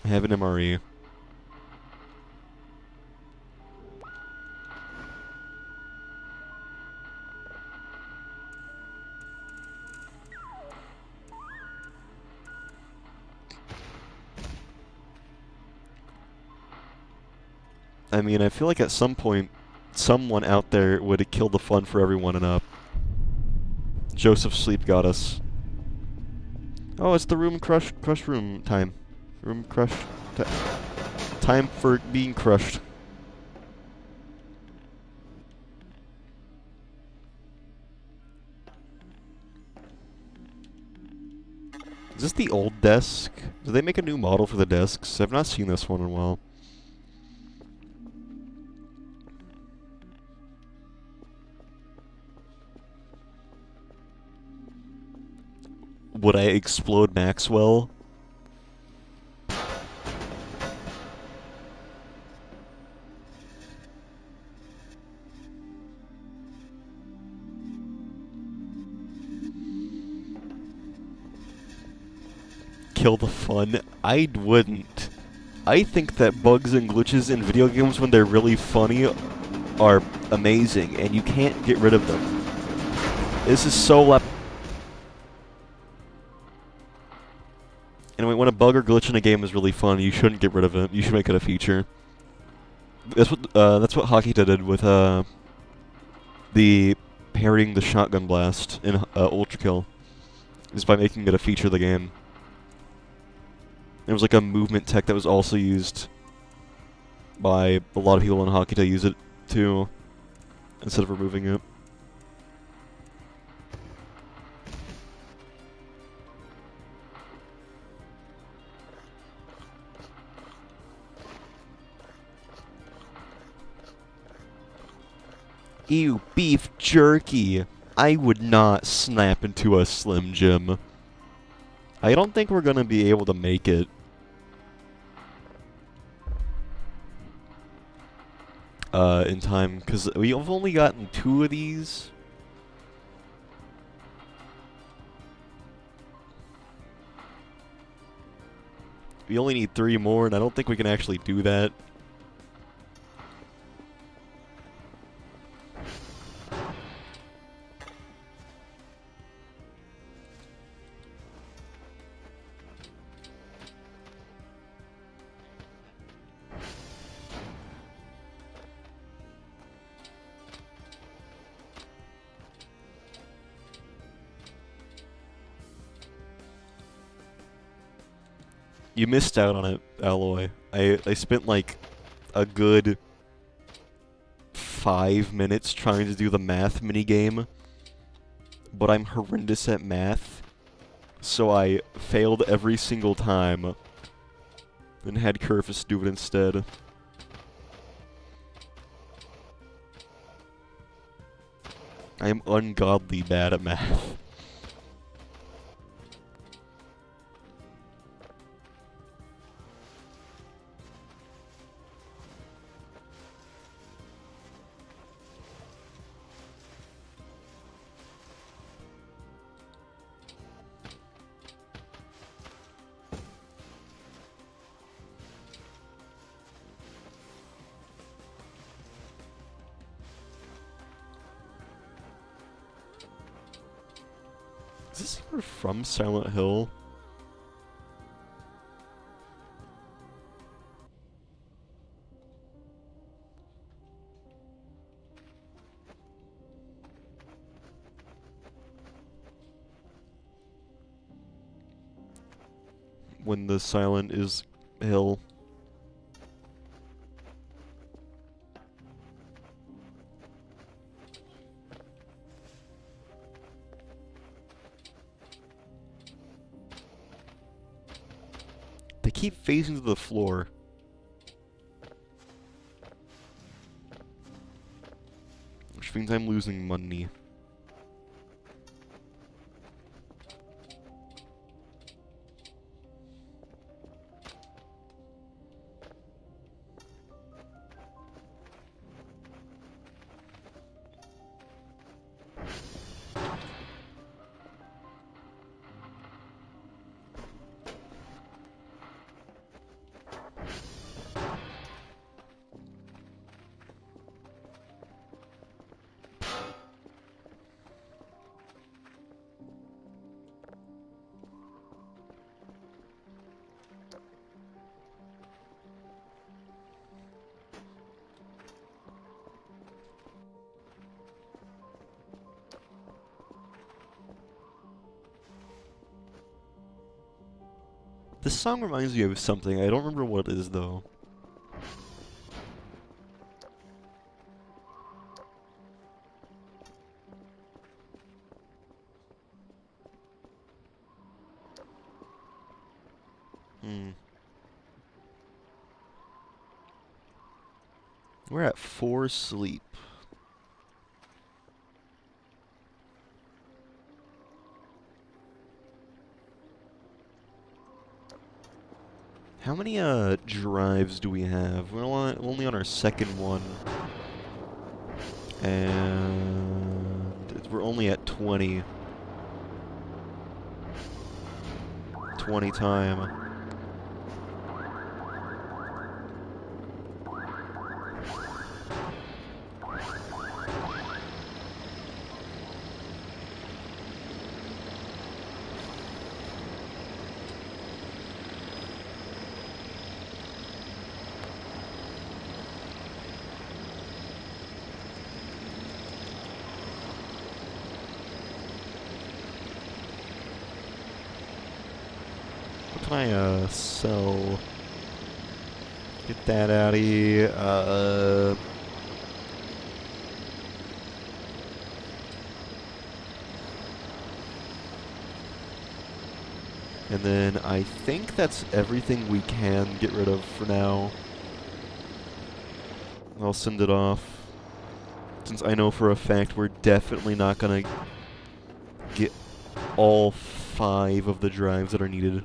I have an MRE. I mean, I feel like at some point, someone out there would have killed the fun for everyone and Joseph Sleep got us. Oh, it's the room crush room time. Room crush time for being crushed. Is this the old desk? Did they make a new model for the desks? I've not seen this one in a while. Would I explode Maxwell? Kill the fun? I wouldn't. I think that bugs and glitches in video games when they're really funny are amazing, and you can't get rid of them. This is so Anyway, when a bug or glitch in a game is really fun, you shouldn't get rid of it. You should make it a feature. That's what Hakita did with the parrying the shotgun blast in Ultra Kill, is by making it a feature of the game. It was like a movement tech that was also used by a lot of people in hockey to use it too, instead of removing it. Ew, beef jerky. I would not snap into a Slim Jim. I don't think we're gonna be able to make it. In time, because we've only gotten 2 of these. We only need 3 more, and I don't think we can actually do that. You missed out on it, Alloy. I spent like a good 5 minutes trying to do the math minigame, but I'm horrendous at math, so I failed every single time and had Curvis do it instead. I am ungodly bad at math. Is this somewhere from Silent Hill? When the silent is hill. They keep facing to the floor. Which means I'm losing money. This song reminds me of something. I don't remember what it is, though. We're at 4 sleep. How many drives do we have? We're only on our second one. And we're only at 20. 20 time. can I, sell? Get that out of here. And then I think that's everything we can get rid of for now. I'll send it off. Since I know for a fact we're definitely not gonna get all 5 of the drives that are needed.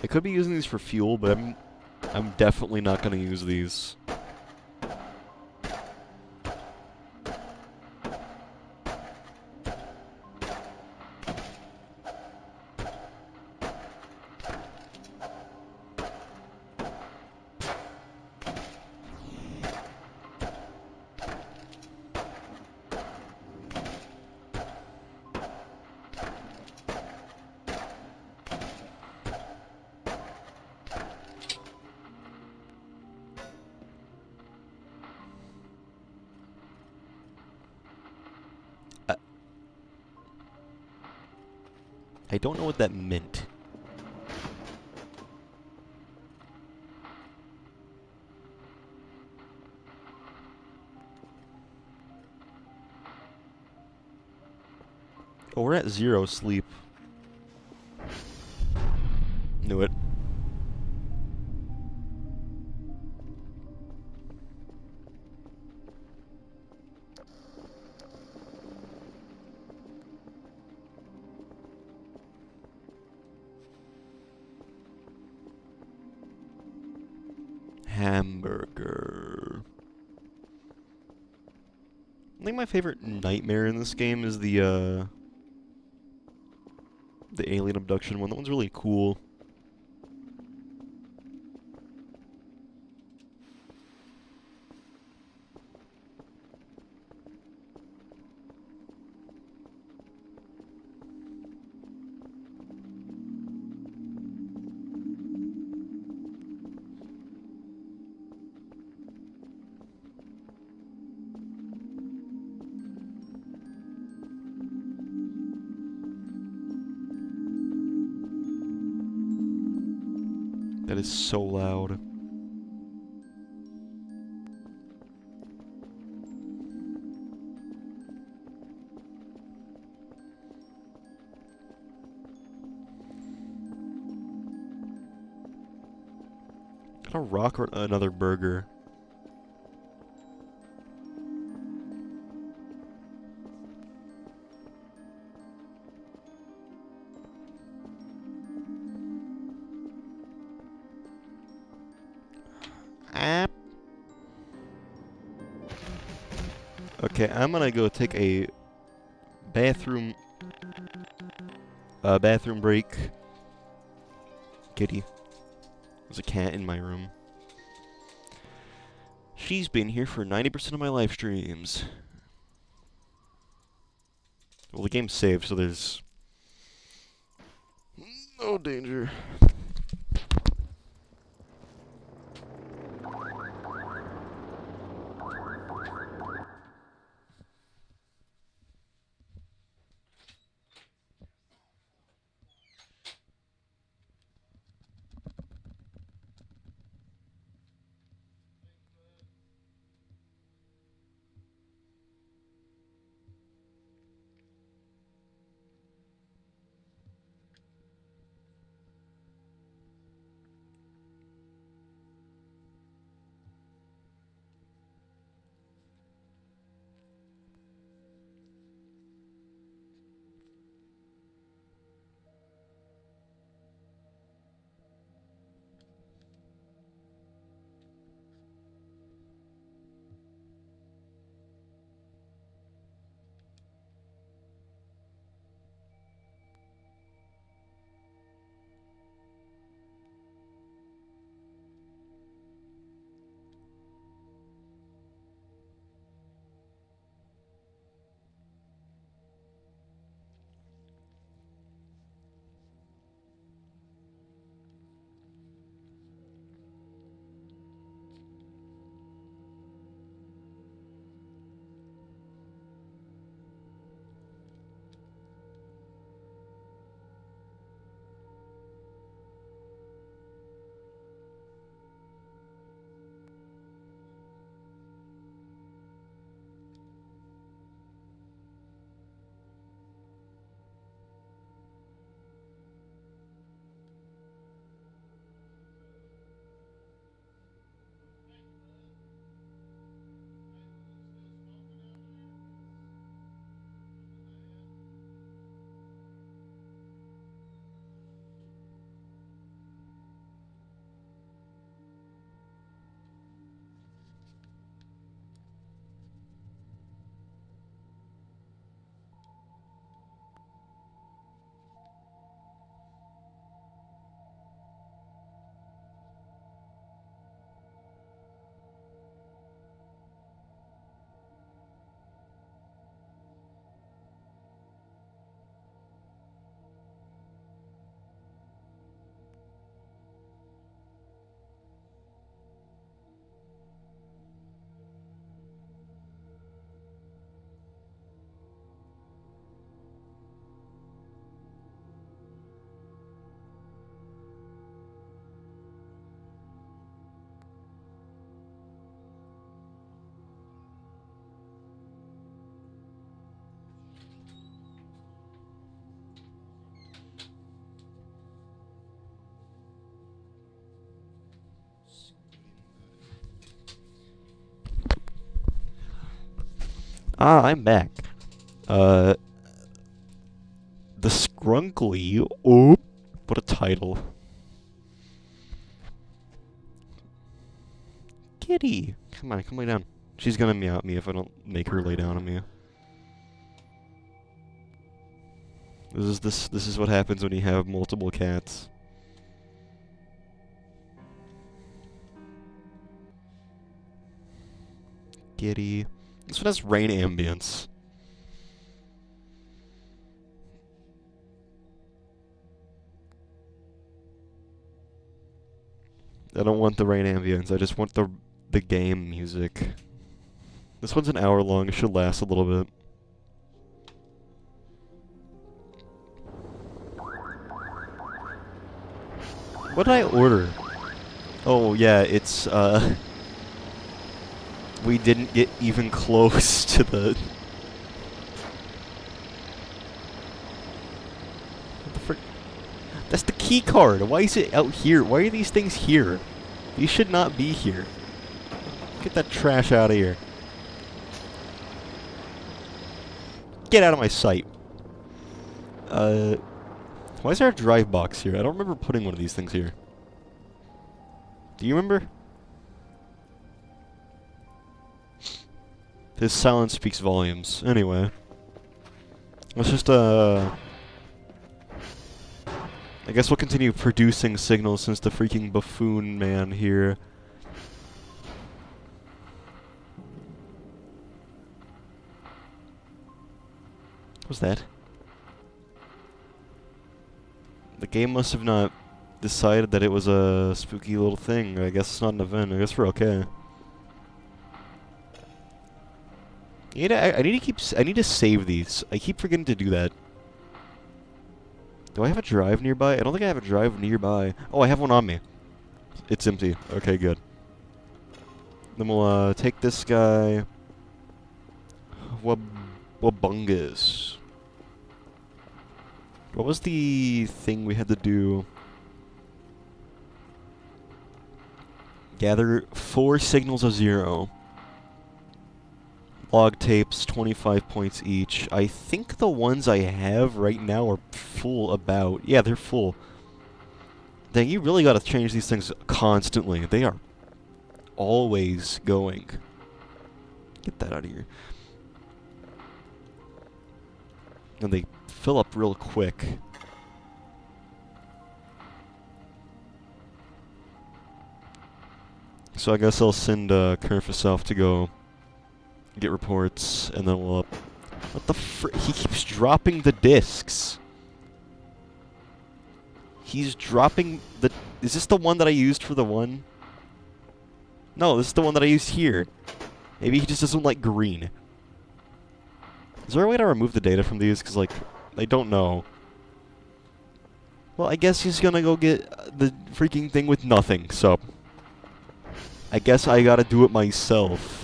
I could be using these for fuel, but I'm definitely not gonna use these. I don't know what that meant. Oh, we're at 0 sleep. Knew it. Hamburger. I think my favorite nightmare in this game is the alien abduction one. That one's really cool. That is so loud. Got a rock or another burger. Okay, I'm gonna go take a bathroom break. Kitty. There's a cat in my room. She's been here for 90% of my live streams. Well, the game's saved, so there's no danger. Ah, I'm back. The Scrunkly. Oh, what a title. Kitty. Come on, come lay down. She's gonna meow at me if I don't make her lay down on me. This is what happens when you have multiple cats. Kitty. This one has rain ambience. I don't want the rain ambience, I just want the game music. This one's an hour long, it should last a little bit. What did I order? Oh yeah, it's we didn't get even close to the... What the frick? That's the key card! Why is it out here? Why are these things here? These should not be here. Get that trash out of here. Get out of my sight. Why is there a drive box here? I don't remember putting one of these things here. Do you remember? His silence speaks volumes. Anyway. Let's just, I guess we'll continue producing signals since the freaking buffoon man here. What's that? The game must have not decided that it was a spooky little thing. I guess it's not an event. I guess we're okay. I need to save these. I keep forgetting to do that. Do I have a drive nearby? I don't think I have a drive nearby. Oh, I have one on me. It's empty. Okay, good. Then we'll take this guy. Wabungus. What was the thing we had to do? Gather 4 signals of 0. Log tapes, 25 points each. I think the ones I have right now are full about. Yeah, they're full. Dang, you really gotta change these things constantly. They are always going. Get that out of here. And they fill up real quick. So I guess I'll send Kerfus off to go get reports, and then we'll... What the fr... He keeps dropping the discs. He's dropping the... Is this the one that I used for the one? No, this is the one that I used here. Maybe he just doesn't like green. Is there a way to remove the data from these? Because, like, I don't know. Well, I guess he's gonna go get the freaking thing with nothing, so... I guess I gotta do it myself.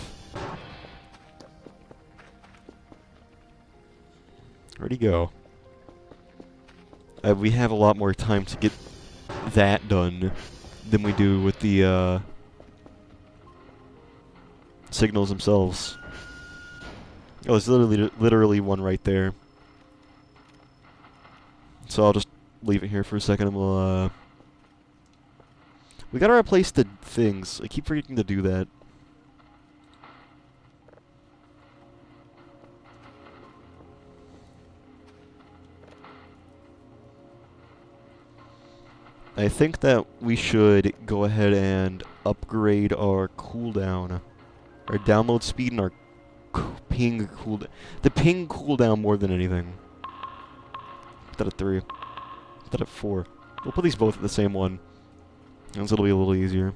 Where'd he go? We have a lot more time to get that done than we do with the, signals themselves. Oh, there's literally one right there. So I'll just leave it here for a second and we'll, we gotta replace the things. I keep forgetting to do that. I think that we should go ahead and upgrade our cooldown. Our download speed and our ping cooldown. The ping cooldown more than anything. Put that at 3. Put that at 4. We'll put these both at the same one. And so it'll be a little easier.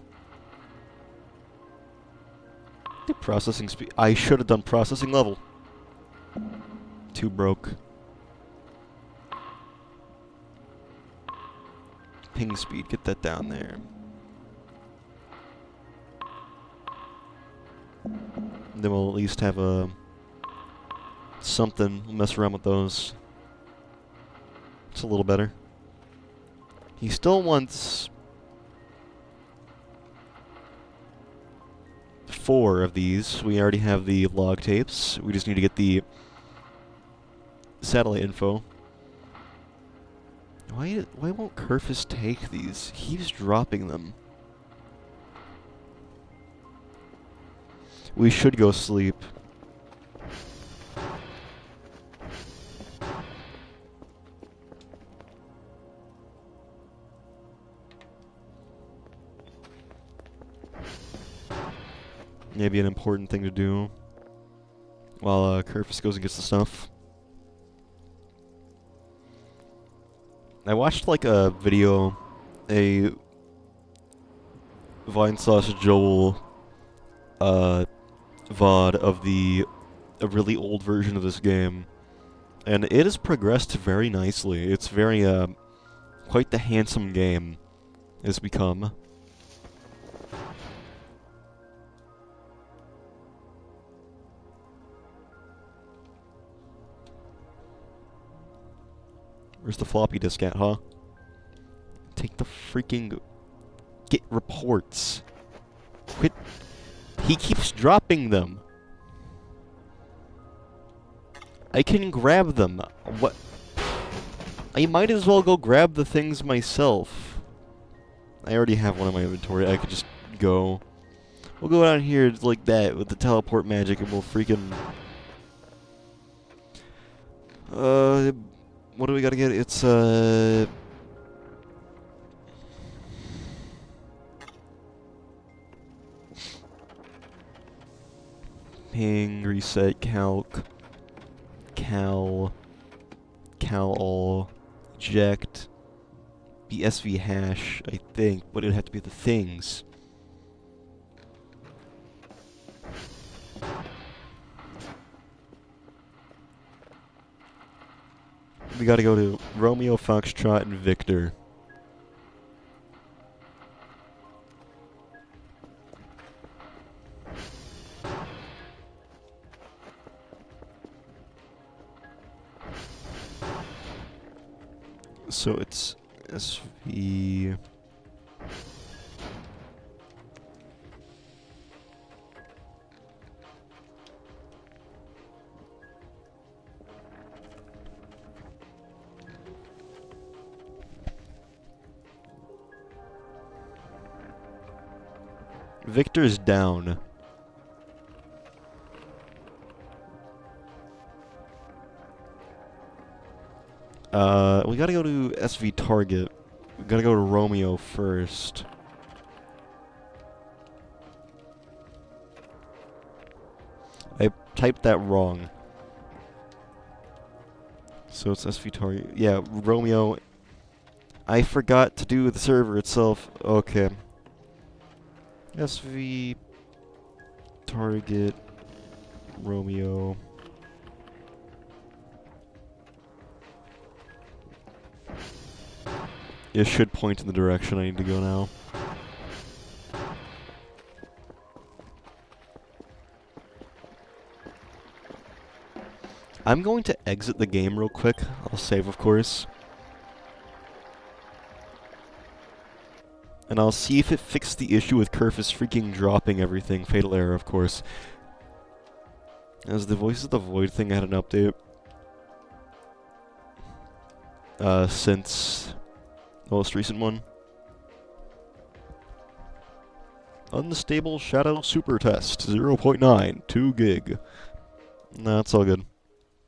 The processing speed. I should have done processing level. 2 broke. Ping speed, get that down there. And then we'll at least have a something. We'll mess around with those. It's a little better. He still wants 4 of these. We already have the log tapes. We just need to get the satellite info. Why won't Kerfus take these? He keeps dropping them. We should go sleep. Maybe an important thing to do while Kerfus goes and gets the stuff. I watched like a video, a Vine Sauce Joel VOD of a really old version of this game, and it has progressed very nicely. It's very quite the handsome game it's become. Where's the floppy disk at, huh? Take the freaking... Get reports. Quit. He keeps dropping them. I can grab them. What? I might as well go grab the things myself. I already have one in my inventory. I could just go. We'll go down here like that with the teleport magic and we'll freaking... What do we gotta get? It's, ping, reset, calc, cal, all, eject, BSV hash, I think, but it'd have to be the things. We gotta go to Romeo, Foxtrot, and Victor. So it's SV... Victor's down. We gotta go to SV Target. We gotta go to Romeo first. I typed that wrong. So it's SV Target. Yeah, Romeo. I forgot to do the server itself. Okay. SV Target Romeo. It should point in the direction I need to go now. I'm going to exit the game real quick. I'll save, of course. And I'll see if it fixed the issue with Kerfus freaking dropping everything. Fatal error, of course. As the Voice of the Void thing had an update. Since the most recent one. Unstable Shadow Super Test 0.9, 2 gig. Nah, it's all good.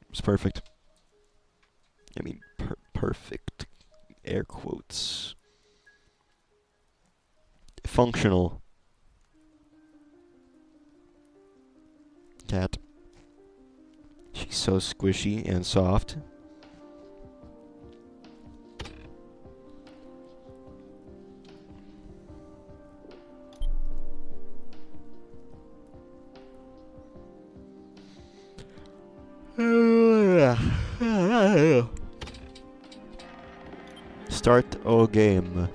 It's perfect. I mean, perfect. Air quotes. Functional. Cat. She's so squishy and soft. Start, O game.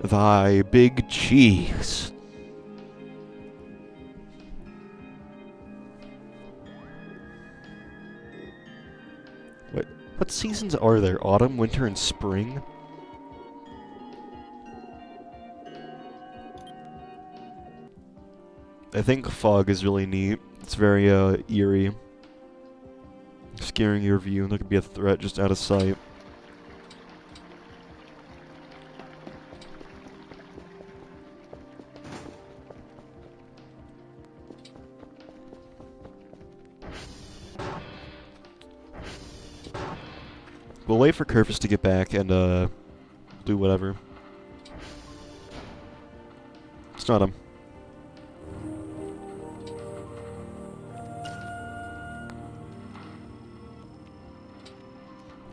Thy big cheeks. What seasons are there? Autumn, winter, and spring? I think fog is really neat. It's very eerie. Scaring your view, and there could be a threat just out of sight. We'll wait for Curvis to get back and do whatever. It's not him.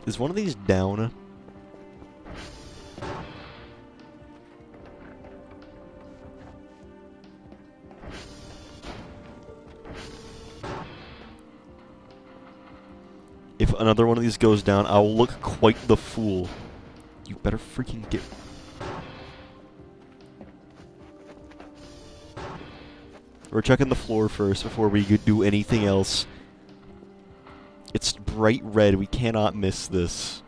Is one of these down? If another one of these goes down, I'll look quite the fool. You better freaking get... We're checking the floor first before we could do anything else. It's bright red. We cannot miss this.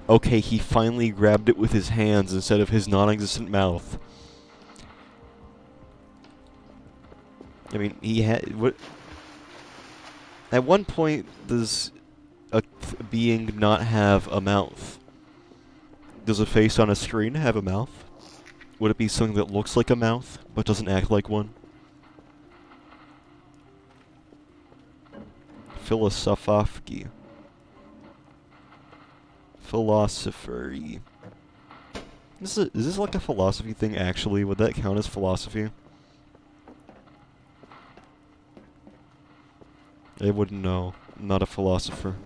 Okay, he finally grabbed it with his hands instead of his non-existent mouth. I mean, he had... What? At one point, does a being not have a mouth? Does a face on a screen have a mouth? Would it be something that looks like a mouth, but doesn't act like one? Philosophy. Philosophy. Is this like a philosophy thing, actually? Would that count as philosophy? I wouldn't know. I'm not a philosopher.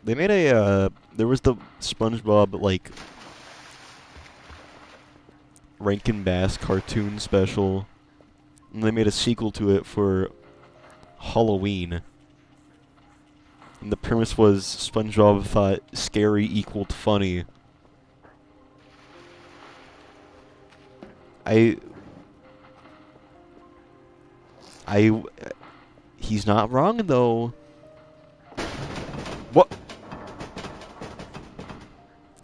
They made a, there was the SpongeBob, like, Rankin Bass cartoon special, and they made a sequel to it for Halloween. And the premise was SpongeBob thought scary equaled funny. He's not wrong, though. What?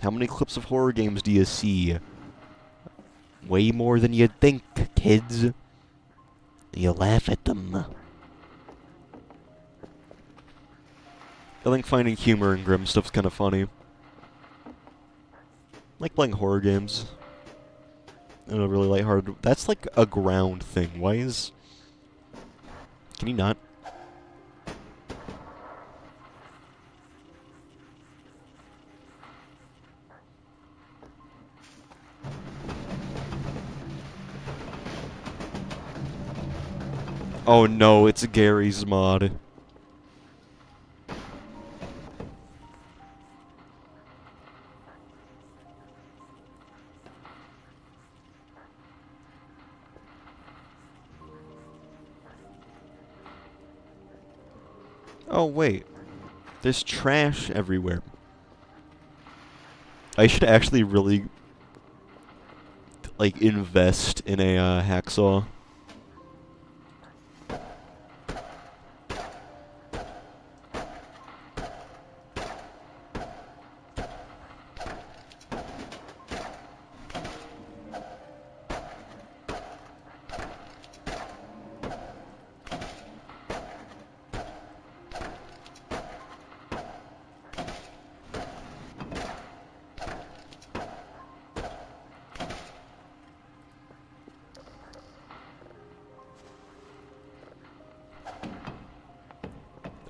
How many clips of horror games do you see? Way more than you'd think, kids. You laugh at them. I think finding humor in grim stuff's kind of funny. I like playing horror games. I don't really like hard. That's like a ground thing. Why is... Can you not? Oh no, it's Gary's mod. Oh wait, there's trash everywhere. I should actually really, like, invest in a hacksaw.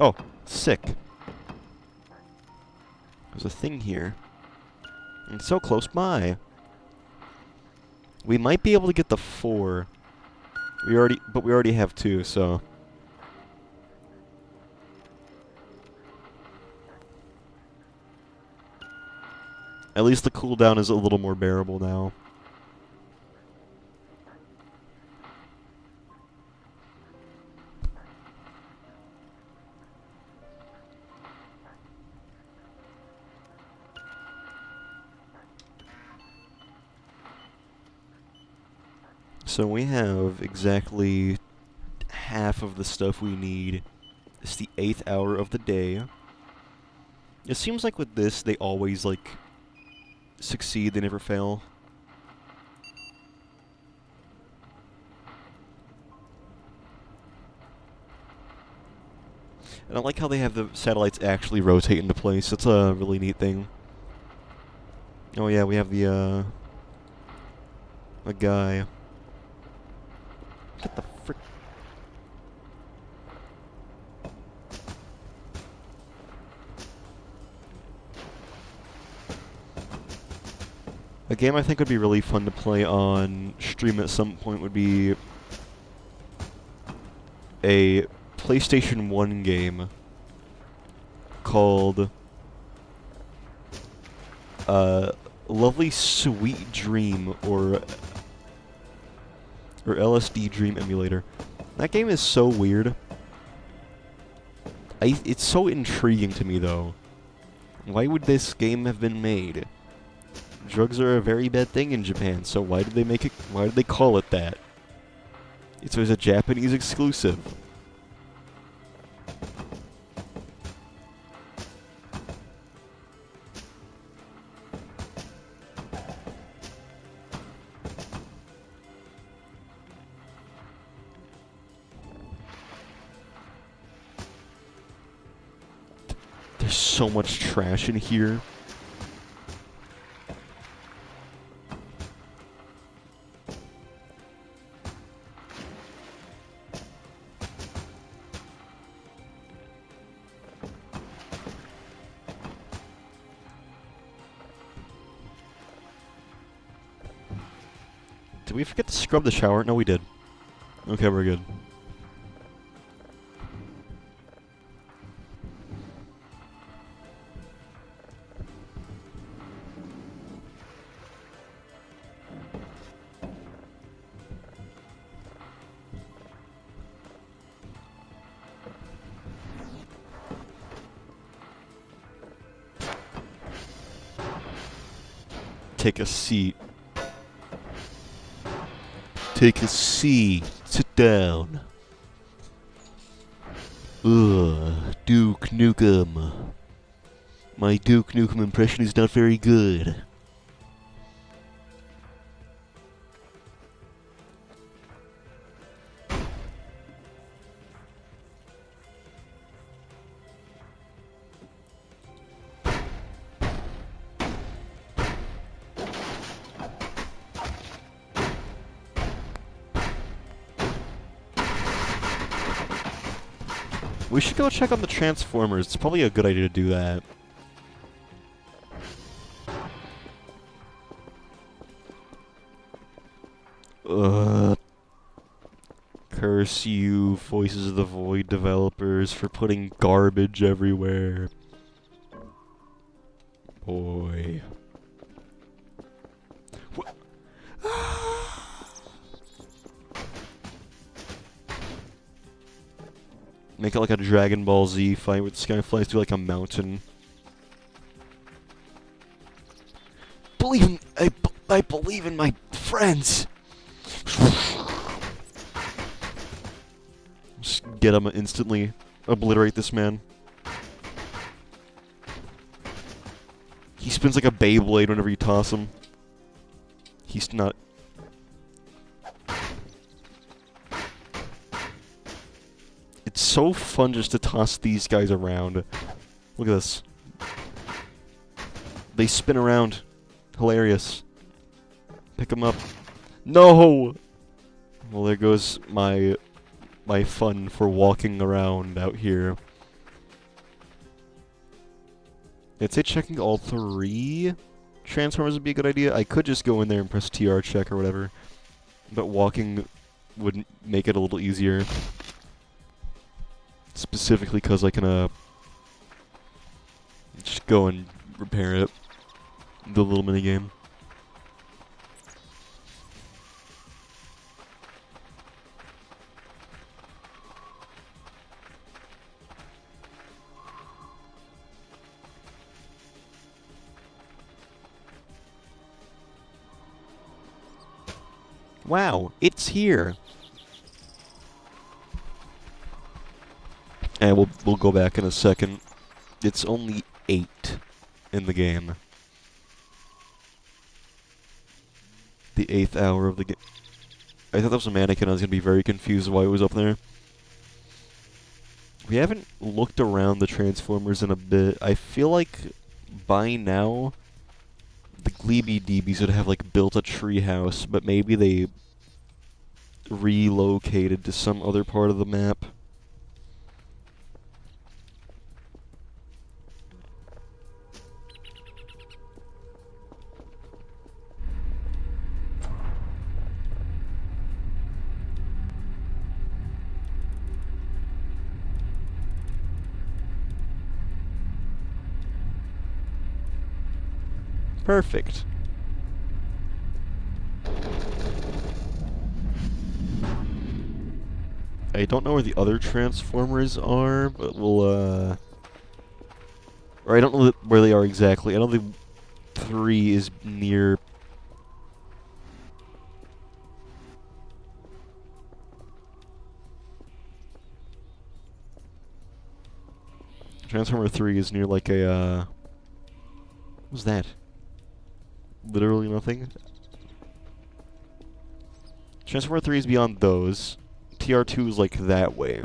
Oh, sick. There's a thing here. It's so close by. We might be able to get the 4. But we already have 2, so... At least the cooldown is a little more bearable now. So we have exactly half of the stuff we need It's the 8th hour of the day. It seems like with this, they always, like, succeed, they never fail. And I like how they have the satellites actually rotate into place. That's a really neat thing. Oh yeah, we have the, a guy. Get the frick... A game I think would be really fun to play on stream at some point would be a PlayStation 1 game called Lovely Sweet Dream or LSD Dream Emulator. That game is so weird. It's so intriguing to me though. Why would this game have been made? Drugs are a very bad thing in Japan, so why did they make it? Why did they call it that? It was a Japanese exclusive. There's so much trash in here. Did we forget to scrub the shower? No, we did. Okay, we're good. Take a seat. Take a seat. Sit down. Ugh, Duke Nukem. My Duke Nukem impression is not very good. We should go check on the Transformers. It's probably a good idea to do that. Curse you, Voices of the Void developers, for putting garbage everywhere. Boy. What? Make it like a Dragon Ball Z fight with Sky flies through like a mountain. I believe in my friends. Just get him instantly. Obliterate this man. He spins like a Beyblade whenever you toss him. He's not... It's so fun just to toss these guys around. Look at this. They spin around. Hilarious. Pick them up. No! Well, there goes my fun for walking around out here. I'd say checking all 3 Transformers would be a good idea. I could just go in there and press TR check or whatever. But walking would make it a little easier. Specifically because I can, just go and repair it. The little minigame. Wow, it's here! And we'll go back in a second. It's only 8 in the game. The 8th hour of the game. I thought that was a mannequin. I was gonna be very confused why it was up there. We haven't looked around the Transformers in a bit. I feel like by now the Gleeby DBs would have like built a treehouse, but maybe they relocated to some other part of the map. Perfect. I don't know where the other Transformers are, but we'll, or I don't know where they are exactly. I know the 3 is near... Transformer 3 is near like a, what was that? Literally nothing? Transformer 3 is beyond those. TR2 is like that way.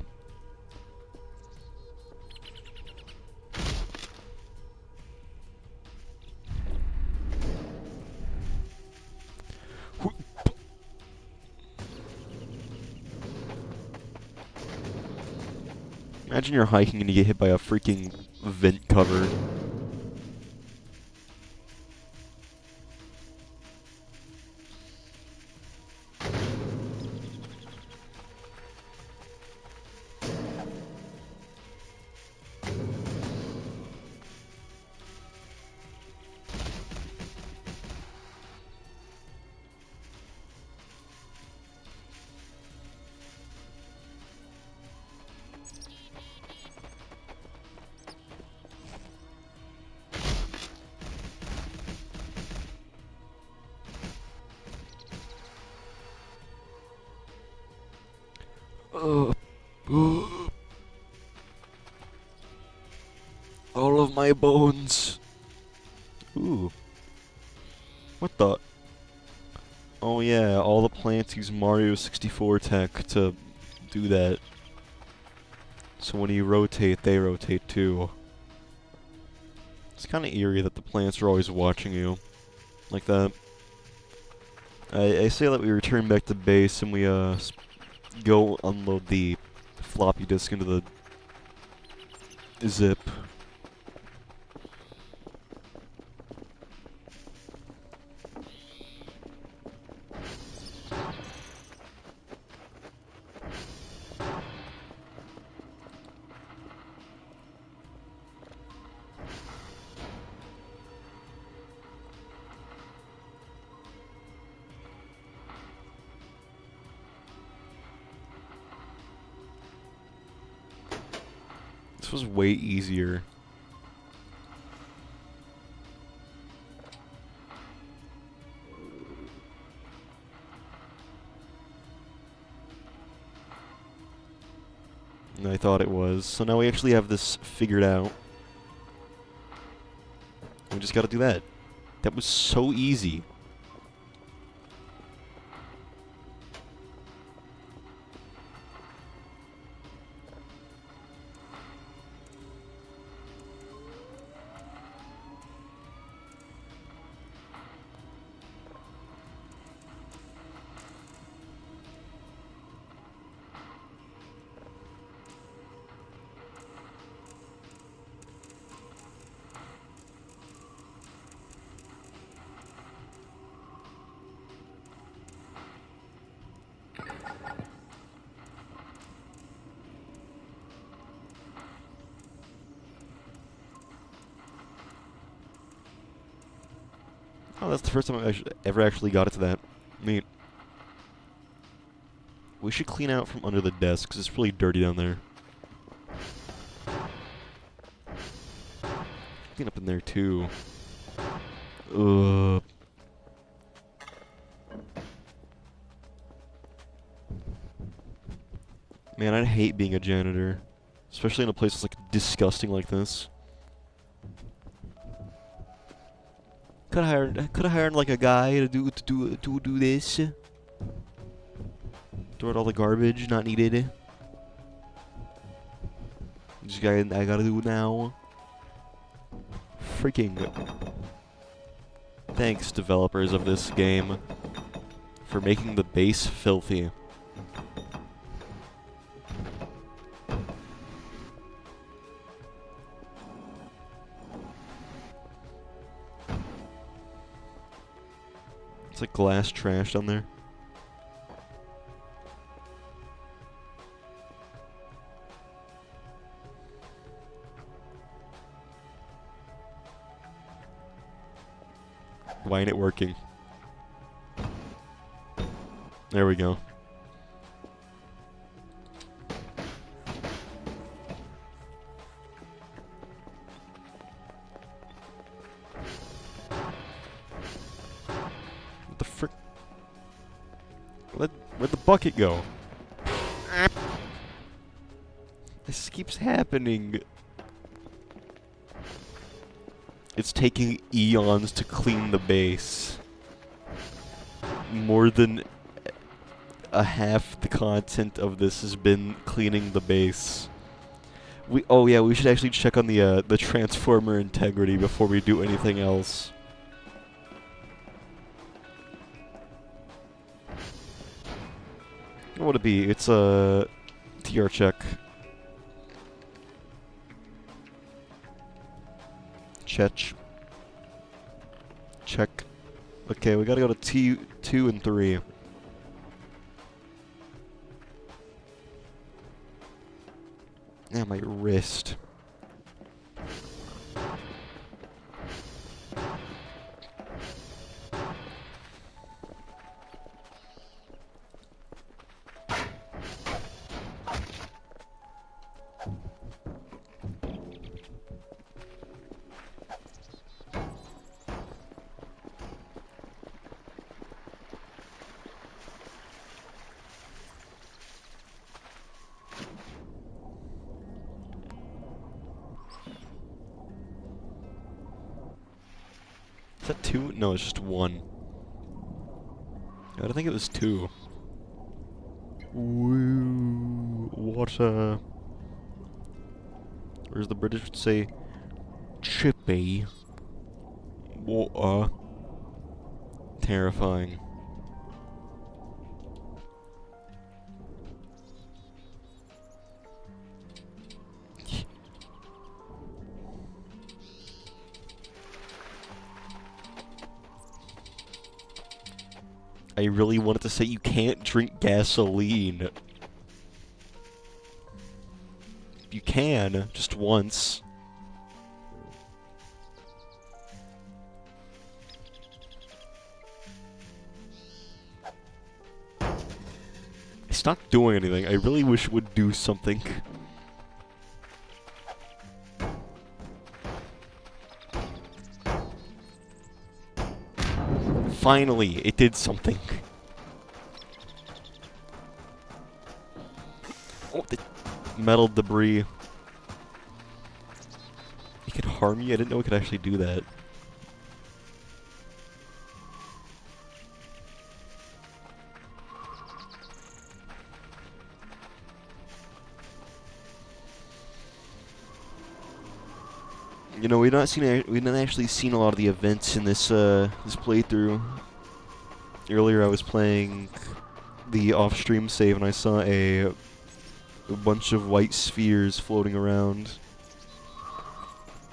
Imagine you're hiking and you get hit by a freaking vent cover. All of my bones. Ooh. What the? Oh yeah, all the plants use Mario 64 tech to do that. So when you rotate, they rotate too. It's kind of eerie that the plants are always watching you. Like that. I say that we return back to base and we go unload the floppy disk into the zip. This was way easier. than I thought it was. So now we actually have this figured out. We just gotta do that. That was so easy. Oh, that's the first time I ever actually got it to that. Neat. We should clean out from under the desk, because it's really dirty down there. Clean up in there, too. Ugh. Man, I'd hate being a janitor. Especially in a place that's like disgusting like this. Could have hired like a guy to do this. Throw out all the garbage not needed. Just I gotta do it now. Freaking thanks, developers of this game, for making the base filthy. It's like glass trash down there. Why ain't it working? There we go. What the frick? Where'd the bucket go? This keeps happening. It's taking eons to clean the base. More than a half the content of this has been cleaning the base. Oh yeah, we should actually check on the transformer integrity before we do anything else. What would it be? It's a TR check. Check. Okay, we gotta go to T2 and 3. Yeah, my wrist. Is that 2? No, it's just 1. I think it was 2. Woo, water. Or as the British would say, chippy. Water. Terrifying. I really wanted to say you can't drink gasoline. You can, just once. It's not doing anything. I really wish it would do something. Finally, it did something. Oh, the metal debris. It could harm you? I didn't know it could actually do that. You know, we didn't actually seen a lot of the events in this this playthrough. Earlier, I was playing the off-stream save, and I saw a bunch of white spheres floating around,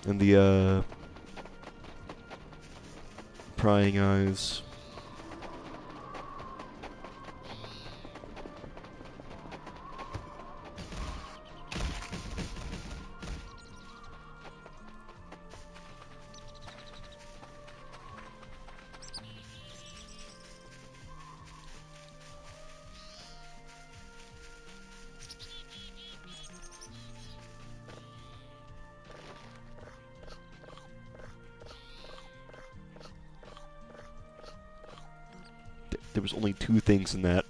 and the prying eyes. There was only 2 things in that.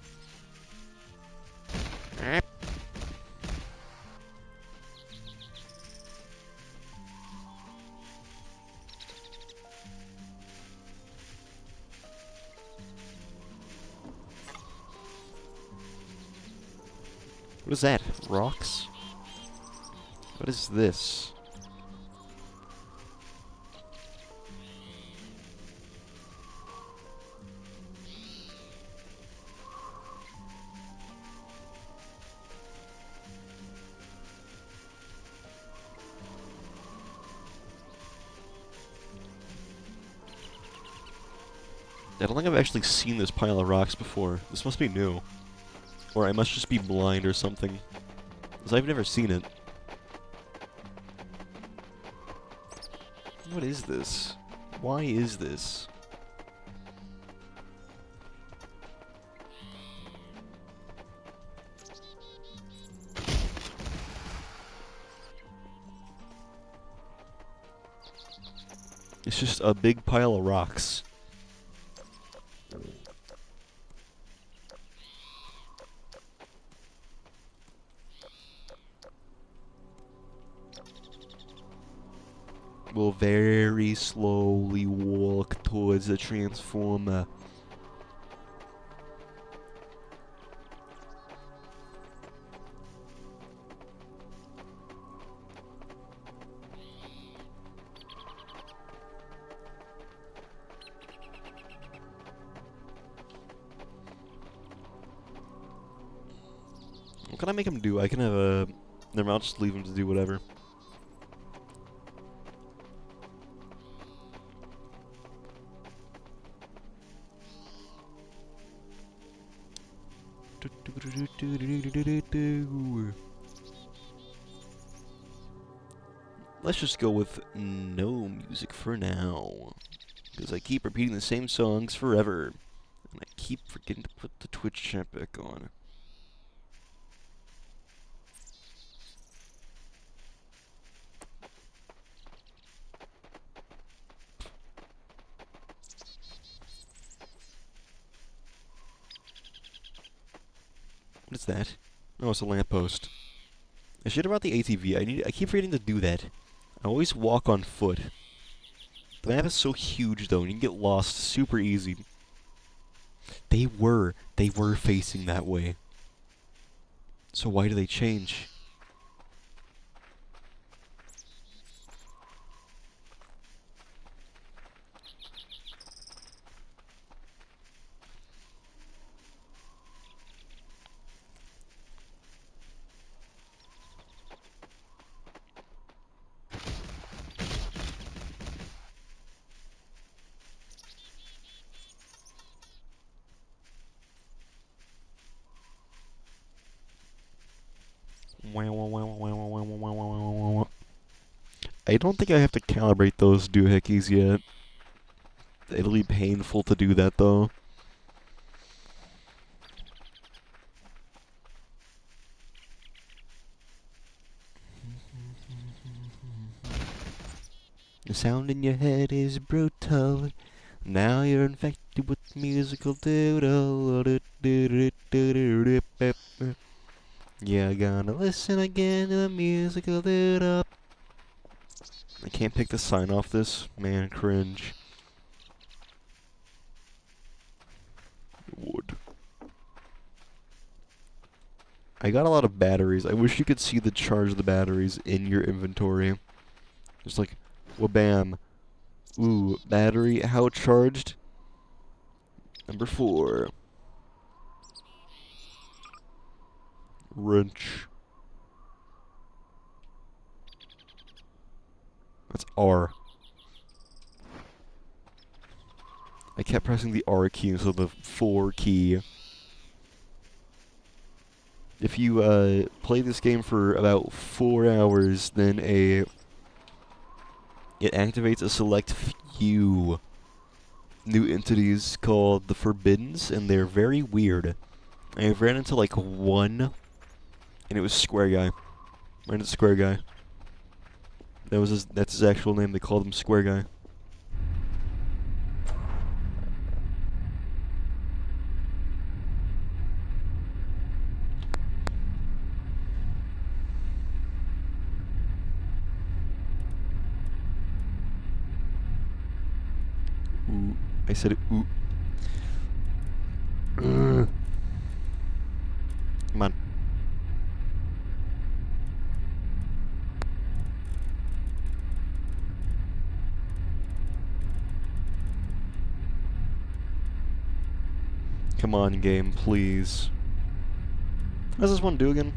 What is that? Rocks? What is this? I don't think I've actually seen this pile of rocks before. This must be new. Or I must just be blind or something. Because I've never seen it. What is this? Why is this? It's just a big pile of rocks. We'll very slowly walk towards the transformer. What can I make him do? I can have a... Never mind, I'll just leave him to do whatever. Let's just go with no music for now. Because I keep repeating the same songs forever. And I keep forgetting to put the Twitch chat back on. What is that? Oh, it's a lamppost. I should have brought the ATV. I keep forgetting to do that. I always walk on foot. The map is so huge, though, and you can get lost super easy. They were facing that way. So why do they change? I don't think I have to calibrate those doohickeys yet. It'll be painful to do that, though. The sound in your head is brutal. Now you're infected with musical doodle. You're gonna listen again to the musical doodle. I can't pick the sign off this. Man, cringe. Wood. I got a lot of batteries. I wish you could see the charge of the batteries in your inventory. Just like, wabam. Ooh, battery, how charged? Number 4. Wrench. That's R. I kept pressing the R key instead of the 4 key. If you play this game for about 4 hours, then it activates a select few new entities called the Forbiddens, and they're very weird. I've ran into like one, and it was Square Guy. Ran into Square Guy. That's his actual name. They called him Square Guy. Ooh. I said it. Ooh. Come on. Come on, game, please. What does this one do again?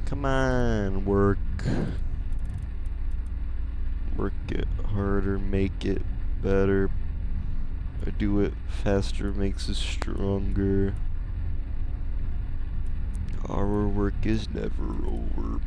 Come on, work. Work it harder, make it better. Or do it faster, makes us stronger. Our work is never over.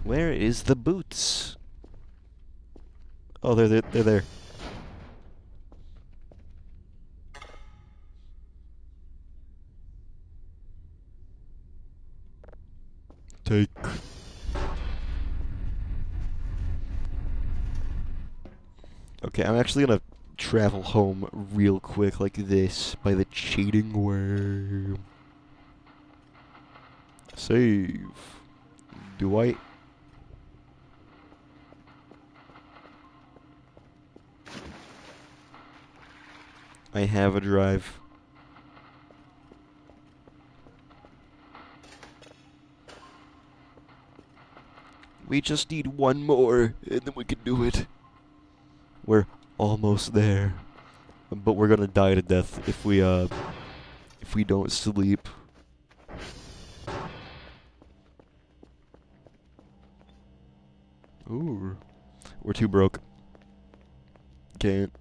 Where is the boots? Oh, they're there. Take. Okay, I'm actually gonna travel home real quick like this by the cheating way. Save. Do I? I have a drive. We just need one more, and then we can do it. We're almost there. But we're gonna die to death if we don't sleep. Ooh. We're too broke. Can't.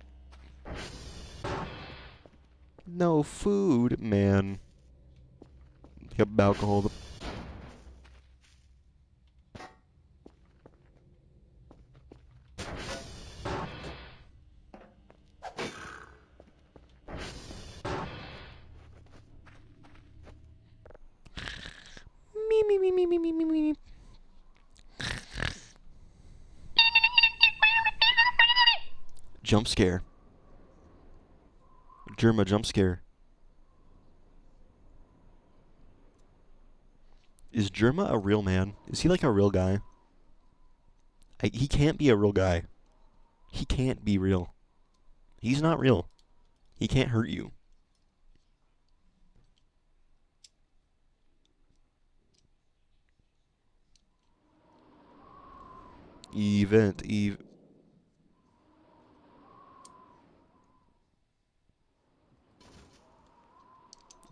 No food, man. Got alcohol. Me. Jump scare. Germa jump scare. Is Germa a real man? Is he like a real guy? He can't be a real guy. He can't be real. He's not real. He can't hurt you. Event. Is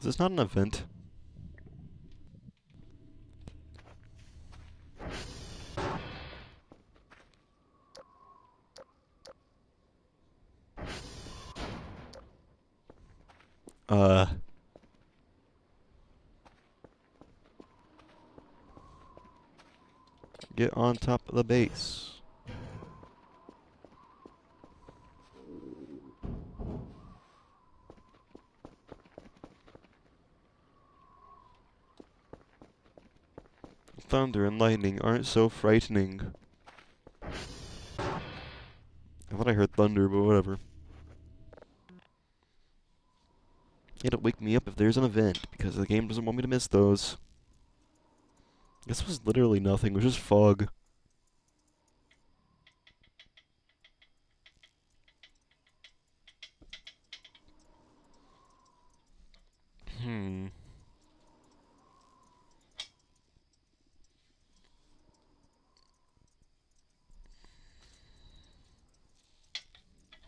this not an event? Get on top of the base. Thunder and lightning aren't so frightening. I thought I heard thunder, but whatever. It'll wake me up if there's an event, because the game doesn't want me to miss those. This was literally nothing, it was just fog.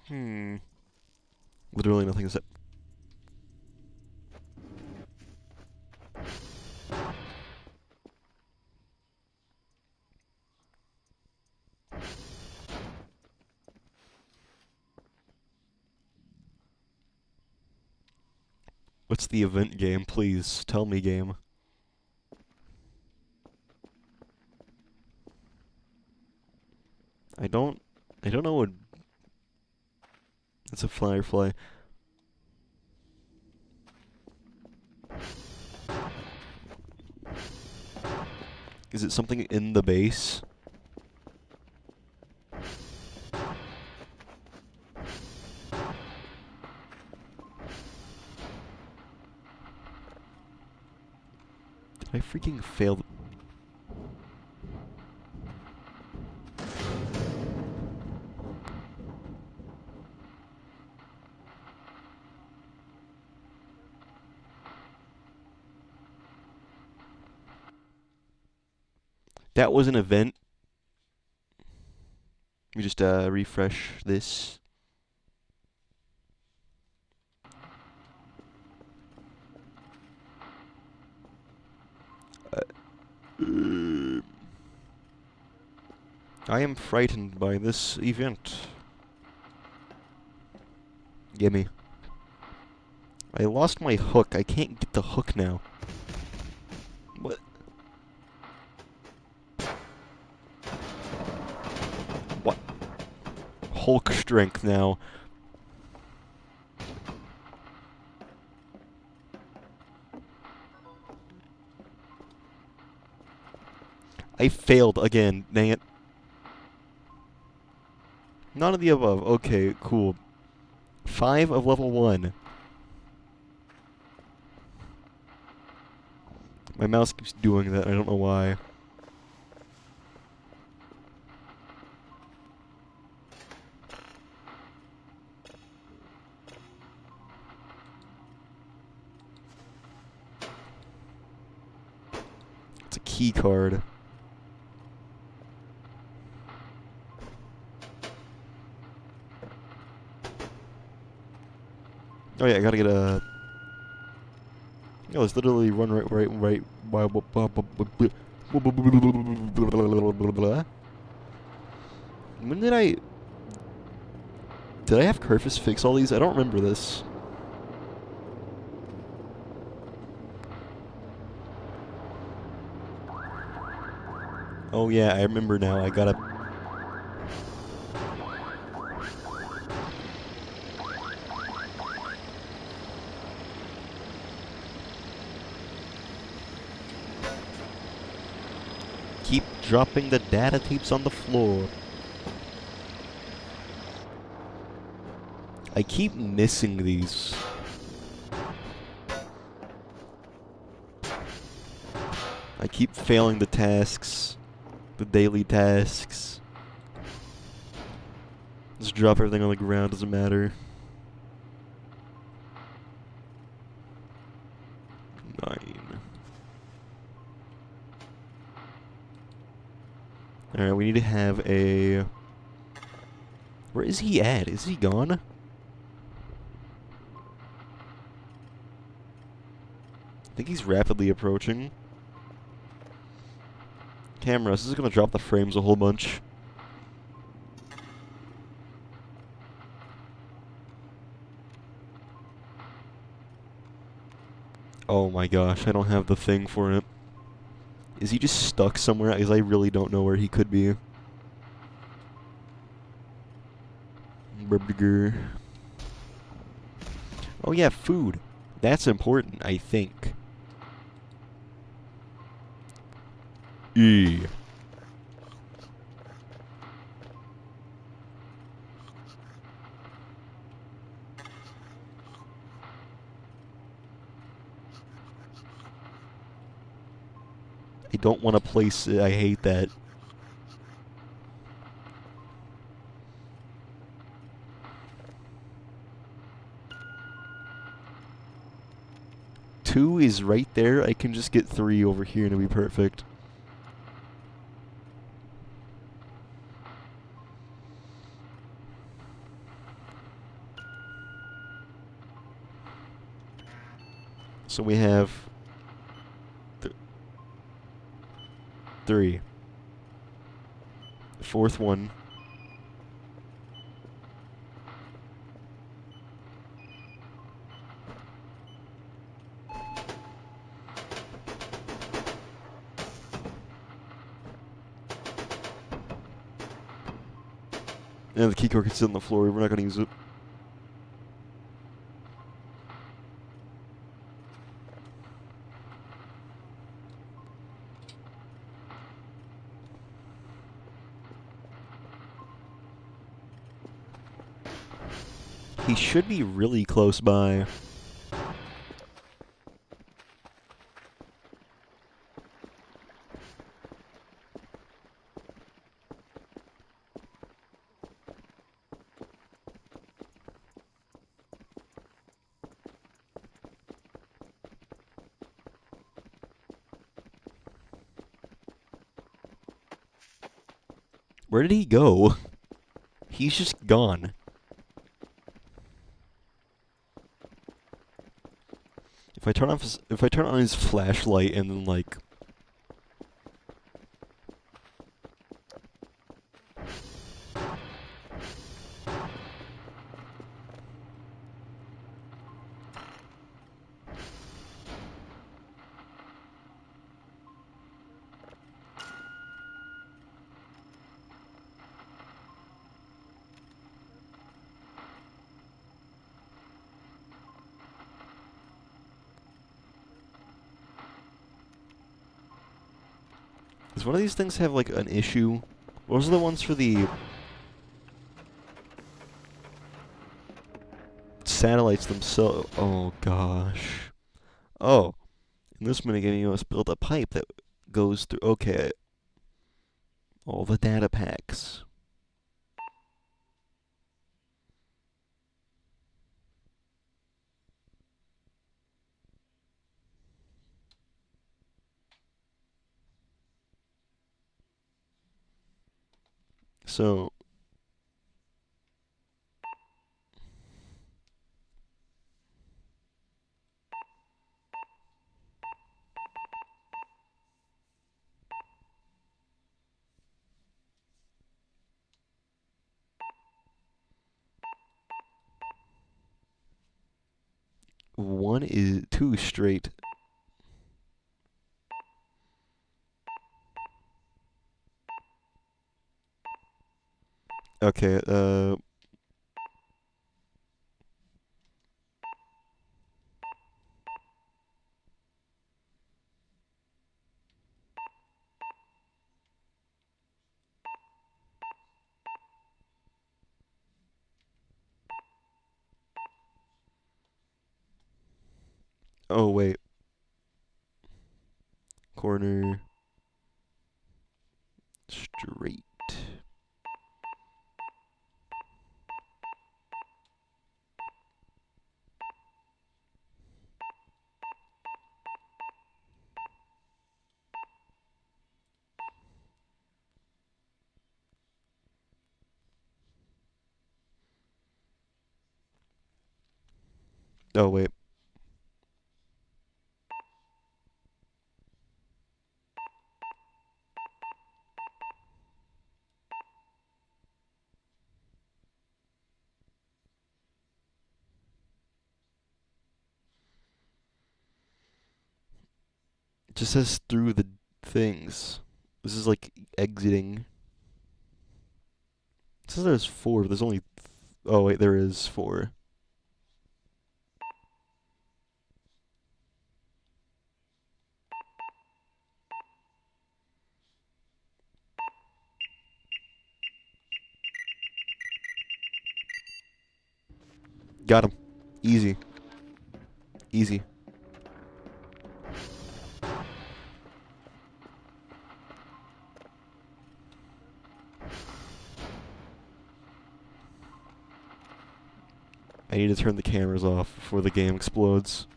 Hmm. Literally nothing is it. What's the event game, please? Tell me, game. I don't know what... It's a firefly. Is it something in the base? I freaking failed. That was an event. Let me just refresh this. I am frightened by this event. Gimme. I lost my hook. I can't get the hook now. What? What? Hulk strength now. I failed again. Dang it. None of the above. Okay, cool. 5 of level 1. My mouse keeps doing that. I don't know why. It's a key card. Oh yeah, I gotta get a... No, it's literally run right. When did I... Did I have Kerfus fix all these? I don't remember this. Oh yeah, I remember now. I gotta... Keep dropping the data tapes on the floor. I keep missing these. I keep failing the tasks. The daily tasks. Just drop everything on the ground, doesn't matter. 9. Alright, we need to have a... Where is he at? Is he gone? I think he's rapidly approaching. Camera, this is gonna drop the frames a whole bunch. Oh my gosh, I don't have the thing for it. Is he just stuck somewhere? Because I really don't know where he could be. Burger. Oh yeah, food. That's important, I think. E. I don't want to place it. I hate that. Two is right there. I can just get 3 over here and it'll be perfect. So we have 3. The 4th one. And the key card can sit on the floor. We're not going to use it. He should be really close by. Where did he go? He's just gone. If I turn on his flashlight and then like does one of these things have like an issue? Those are the ones for the satellites themselves. Oh gosh. Oh, in this minigame you must build a pipe that goes through. Okay. All the data packs. So, one is two straight. Okay, oh wait. Corner. Straight. Oh wait. It just says through the things. This is like exiting. It says there's four, but there's only. Oh wait, there is four. Got him. Easy. Easy. I need to turn the cameras off before the game explodes.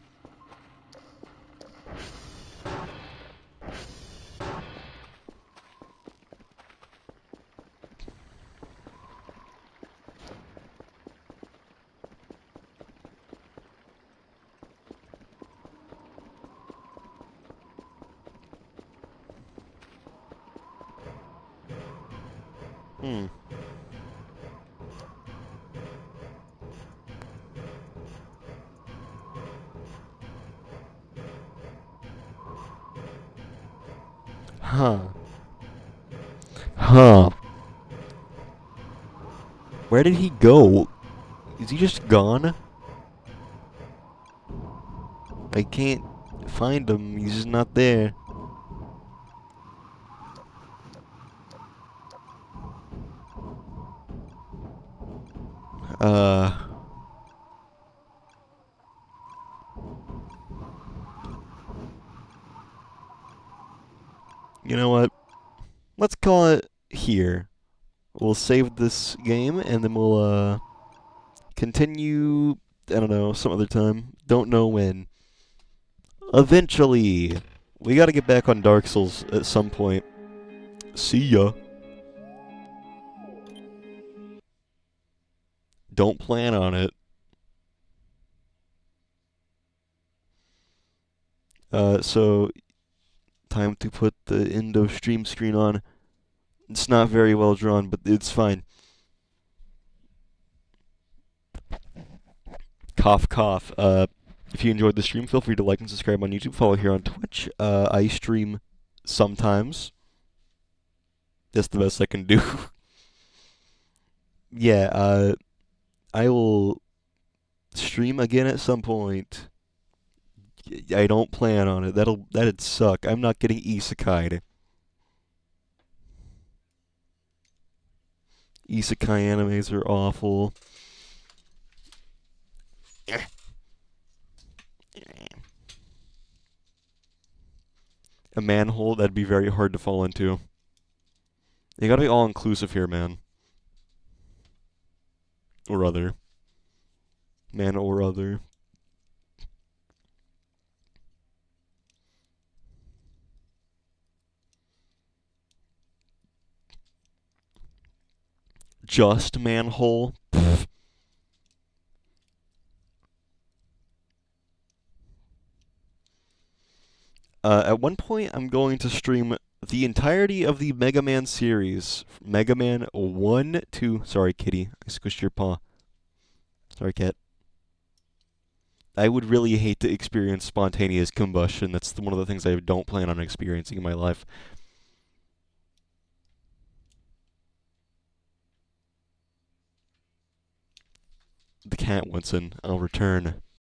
Hmm. Huh. Huh. Where did he go? Is he just gone? I can't find him. He's just not there. Uh. You know what? Let's call it here. We'll save this game and then we'll continue, I don't know, some other time. Don't know when. Eventually. We gotta get back on Dark Souls at some point. See ya. don't plan on it. So time to put the Indo stream screen on. It's not very well drawn, but it's fine. Cough, cough. If you enjoyed the stream, feel free to like and subscribe on YouTube. Follow here on Twitch. I stream sometimes. That's the best I can do. Yeah, I will stream again at some point. I don't plan on it. That'd suck. I'm not getting isekai'd. Isekai animes are awful. A manhole, that'd be very hard to fall into. You gotta be all inclusive here, man. Or other. Man or other. Just manhole? Pfft. At one point, I'm going to stream the entirety of the Mega Man series. Mega Man 1, 2... Sorry, kitty. I squished your paw. Sorry, cat. I would really hate to experience spontaneous combustion. That's one of the things I don't plan on experiencing in my life. The cat wants in. I'll return.